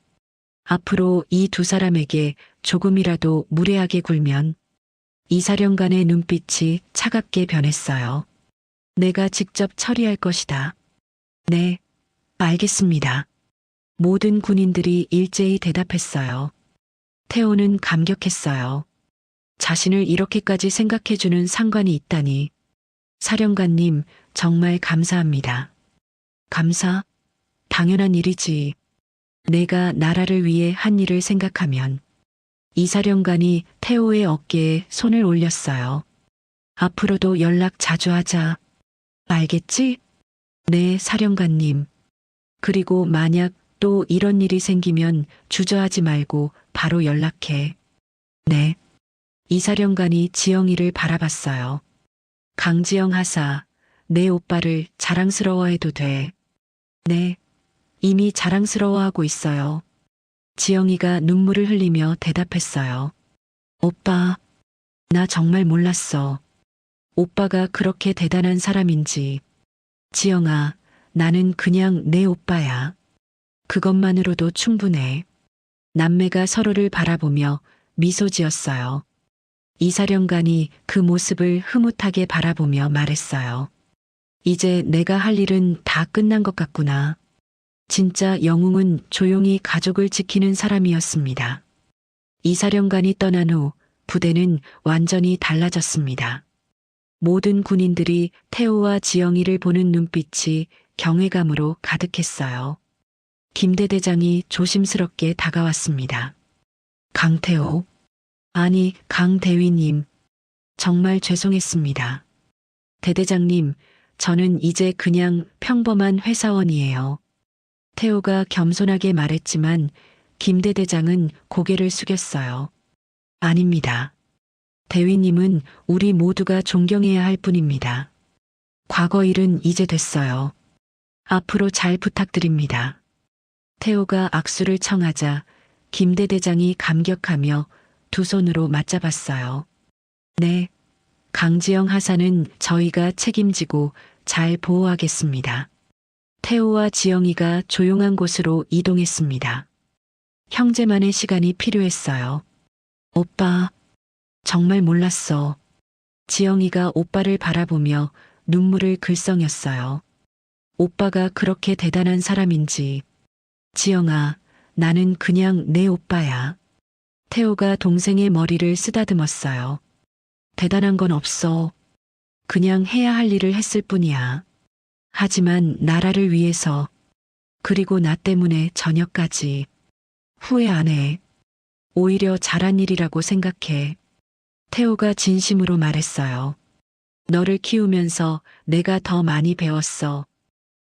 앞으로 이 두 사람에게 조금이라도 무례하게 굴면 이사령관의 눈빛이 차갑게 변했어요. 내가 직접 처리할 것이다. 네, 알겠습니다. 모든 군인들이 일제히 대답했어요. 태호는 감격했어요. 자신을 이렇게까지 생각해주는 상관이 있다니. 사령관님, 정말 감사합니다. 감사? 당연한 일이지. 내가 나라를 위해 한 일을 생각하면. 이사령관이 태호의 어깨에 손을 올렸어요. 앞으로도 연락 자주 하자. 알겠지? 네, 사령관님. 그리고 만약 또 이런 일이 생기면 주저하지 말고 바로 연락해. 네. 이사령관이 지영이를 바라봤어요. 강지영 하사, 내 오빠를 자랑스러워해도 돼. 네. 이미 자랑스러워하고 있어요. 지영이가 눈물을 흘리며 대답했어요. 오빠, 나 정말 몰랐어. 오빠가 그렇게 대단한 사람인지. 지영아, 나는 그냥 내 오빠야. 그것만으로도 충분해. 남매가 서로를 바라보며 미소 지었어요. 이사령관이 그 모습을 흐뭇하게 바라보며 말했어요. 이제 내가 할 일은 다 끝난 것 같구나. 진짜 영웅은 조용히 가족을 지키는 사람이었습니다. 이사령관이 떠난 후 부대는 완전히 달라졌습니다. 모든 군인들이 태호와 지영이를 보는 눈빛이 경외감으로 가득했어요. 김대대장이 조심스럽게 다가왔습니다. 강태호. 아니, 강대위님. 정말 죄송했습니다. 대대장님, 저는 이제 그냥 평범한 회사원이에요. 태호가 겸손하게 말했지만 김대대장은 고개를 숙였어요. 아닙니다. 대위님은 우리 모두가 존경해야 할 뿐입니다. 과거 일은 이제 됐어요. 앞으로 잘 부탁드립니다. 태호가 악수를 청하자 김대대장이 감격하며 두 손으로 맞잡았어요. 네, 강지영 하사는 저희가 책임지고 잘 보호하겠습니다. 태호와 지영이가 조용한 곳으로 이동했습니다. 형제만의 시간이 필요했어요. 오빠, 정말 몰랐어. 지영이가 오빠를 바라보며 눈물을 글썽였어요. 오빠가 그렇게 대단한 사람인지. 지영아, 나는 그냥 내 오빠야. 태호가 동생의 머리를 쓰다듬었어요. 대단한 건 없어. 그냥 해야 할 일을 했을 뿐이야. 하지만 나라를 위해서, 그리고 나 때문에 저녁까지. 후회 안 해. 오히려 잘한 일이라고 생각해. 태호가 진심으로 말했어요. 너를 키우면서 내가 더 많이 배웠어.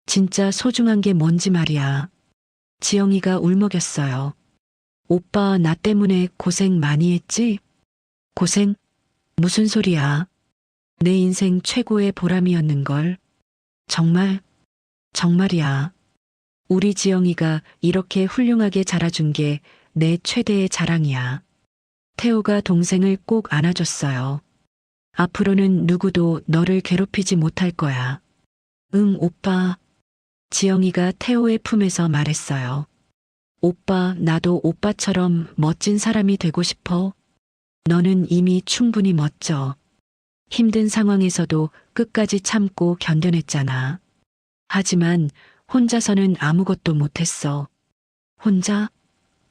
진짜 소중한 게 뭔지 말이야. 지영이가 울먹였어요. 오빠 나 때문에 고생 많이 했지? 고생? 무슨 소리야. 내 인생 최고의 보람이었는걸. 정말? 정말이야. 우리 지영이가 이렇게 훌륭하게 자라준 게 내 최대의 자랑이야. 태호가 동생을 꼭 안아줬어요. 앞으로는 누구도 너를 괴롭히지 못할 거야. 응, 오빠. 지영이가 태호의 품에서 말했어요. 오빠, 나도 오빠처럼 멋진 사람이 되고 싶어. 너는 이미 충분히 멋져. 힘든 상황에서도 끝까지 참고 견뎌냈잖아. 하지만 혼자서는 아무것도 못했어. 혼자?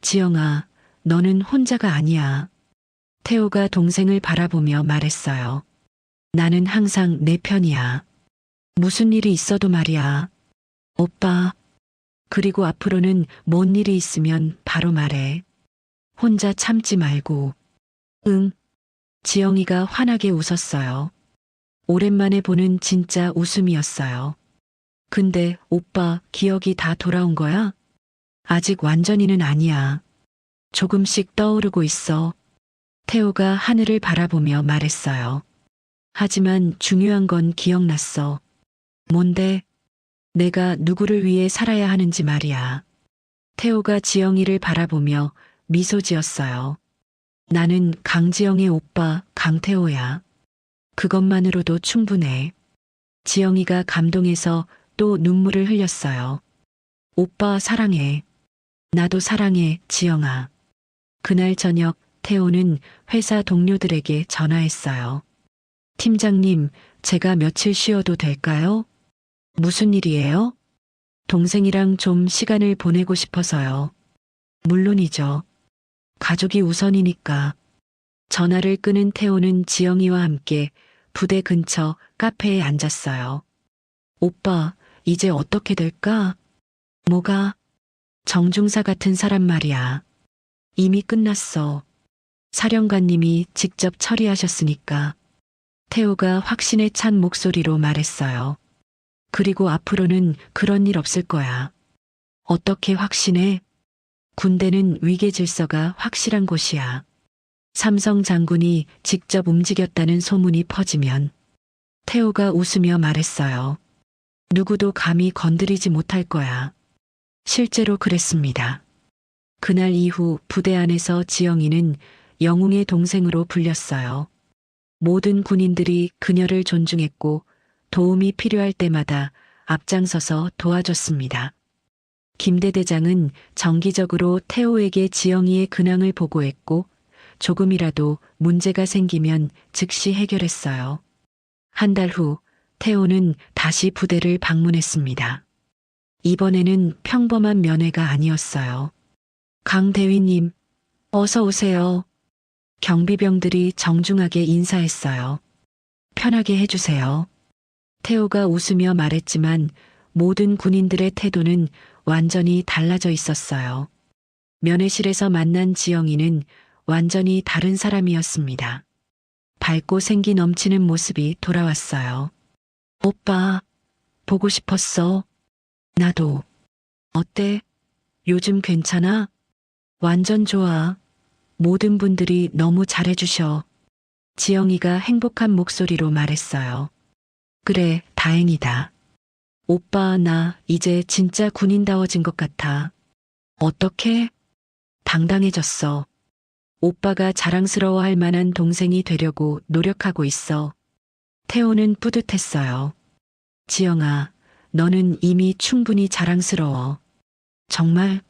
지영아, 너는 혼자가 아니야. 태호가 동생을 바라보며 말했어요. 나는 항상 내 편이야. 무슨 일이 있어도 말이야. 오빠. 그리고 앞으로는 뭔 일이 있으면 바로 말해. 혼자 참지 말고. 응. 지영이가 환하게 웃었어요. 오랜만에 보는 진짜 웃음이었어요. 근데 오빠 기억이 다 돌아온 거야? 아직 완전히는 아니야. 조금씩 떠오르고 있어. 태호가 하늘을 바라보며 말했어요. 하지만 중요한 건 기억났어. 뭔데? 내가 누구를 위해 살아야 하는지 말이야. 태호가 지영이를 바라보며 미소 지었어요. 나는 강지영의 오빠 강태호야. 그것만으로도 충분해. 지영이가 감동해서 또 눈물을 흘렸어요. 오빠 사랑해. 나도 사랑해, 지영아. 그날 저녁 태호는 회사 동료들에게 전화했어요. 팀장님, 제가 며칠 쉬어도 될까요? 무슨 일이에요? 동생이랑 좀 시간을 보내고 싶어서요. 물론이죠. 가족이 우선이니까. 전화를 끊은 태호는 지영이와 함께 부대 근처 카페에 앉았어요. 오빠, 이제 어떻게 될까? 뭐가? 정중사 같은 사람 말이야. 이미 끝났어. 사령관님이 직접 처리하셨으니까. 태호가 확신에 찬 목소리로 말했어요. 그리고 앞으로는 그런 일 없을 거야. 어떻게 확신해? 군대는 위계 질서가 확실한 곳이야. 삼성 장군이 직접 움직였다는 소문이 퍼지면. 태호가 웃으며 말했어요. 누구도 감히 건드리지 못할 거야. 실제로 그랬습니다. 그날 이후 부대 안에서 지영이는 영웅의 동생으로 불렸어요. 모든 군인들이 그녀를 존중했고 도움이 필요할 때마다 앞장서서 도와줬습니다. 김대대장은 정기적으로 태호에게 지영이의 근황을 보고했고 조금이라도 문제가 생기면 즉시 해결했어요. 한 달 후 태호는 다시 부대를 방문했습니다. 이번에는 평범한 면회가 아니었어요. 강 대위님, 어서 오세요. 경비병들이 정중하게 인사했어요. 편하게 해주세요. 태호가 웃으며 말했지만 모든 군인들의 태도는 완전히 달라져 있었어요. 면회실에서 만난 지영이는 완전히 다른 사람이었습니다. 밝고 생기 넘치는 모습이 돌아왔어요. 오빠, 보고 싶었어. 나도. 어때? 요즘 괜찮아? 완전 좋아. 모든 분들이 너무 잘해주셔. 지영이가 행복한 목소리로 말했어요. 그래, 다행이다. 오빠, 나 이제 진짜 군인다워진 것 같아. 어떻게? 당당해졌어. 오빠가 자랑스러워할 만한 동생이 되려고 노력하고 있어. 태호는 뿌듯했어요. 지영아, 너는 이미 충분히 자랑스러워. 정말?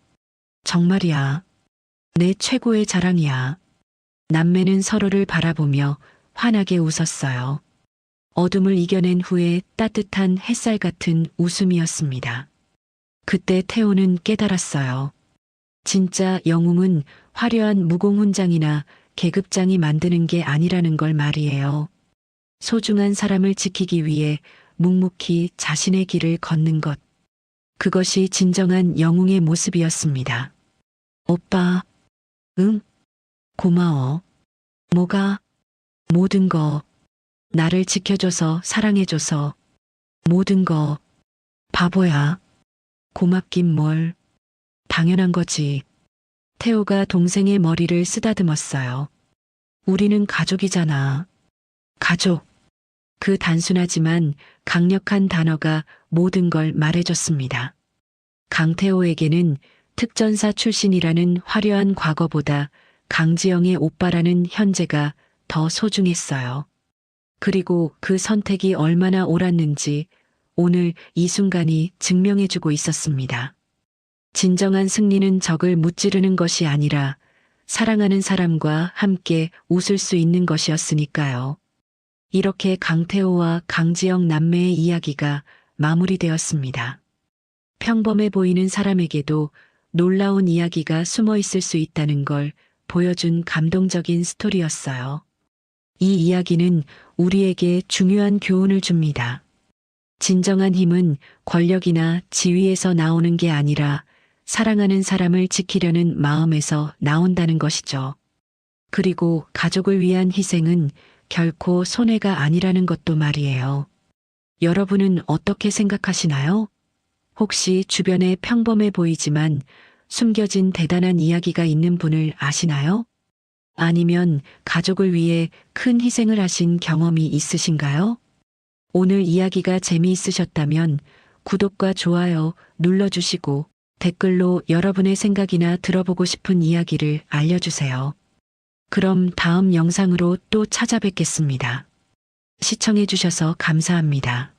정말이야. 내 최고의 자랑이야. 남매는 서로를 바라보며 환하게 웃었어요. 어둠을 이겨낸 후에 따뜻한 햇살 같은 웃음이었습니다. 그때 태호는 깨달았어요. 진짜 영웅은 화려한 무공훈장이나 계급장이 만드는 게 아니라는 걸 말이에요. 소중한 사람을 지키기 위해 묵묵히 자신의 길을 걷는 것. 그것이 진정한 영웅의 모습이었습니다. 오빠, 응? 고마워. 뭐가? 모든 거. 나를 지켜줘서 사랑해줘서. 모든 거. 바보야. 고맙긴 뭘. 당연한 거지. 태호가 동생의 머리를 쓰다듬었어요. 우리는 가족이잖아. 가족. 그 단순하지만 강력한 단어가 모든 걸 말해줬습니다. 강태호에게는 특전사 출신이라는 화려한 과거보다 강지영의 오빠라는 현재가 더 소중했어요. 그리고 그 선택이 얼마나 옳았는지 오늘 이 순간이 증명해주고 있었습니다. 진정한 승리는 적을 무찌르는 것이 아니라 사랑하는 사람과 함께 웃을 수 있는 것이었으니까요. 이렇게 강태호와 강지영 남매의 이야기가 마무리되었습니다. 평범해 보이는 사람에게도 놀라운 이야기가 숨어 있을 수 있다는 걸 보여준 감동적인 스토리였어요. 이 이야기는 우리에게 중요한 교훈을 줍니다. 진정한 힘은 권력이나 지위에서 나오는 게 아니라 사랑하는 사람을 지키려는 마음에서 나온다는 것이죠. 그리고 가족을 위한 희생은 결코 손해가 아니라는 것도 말이에요. 여러분은 어떻게 생각하시나요? 혹시 주변에 평범해 보이지만 숨겨진 대단한 이야기가 있는 분을 아시나요? 아니면 가족을 위해 큰 희생을 하신 경험이 있으신가요? 오늘 이야기가 재미있으셨다면 구독과 좋아요 눌러주시고 댓글로 여러분의 생각이나 들어보고 싶은 이야기를 알려주세요. 그럼 다음 영상으로 또 찾아뵙겠습니다. 시청해주셔서 감사합니다.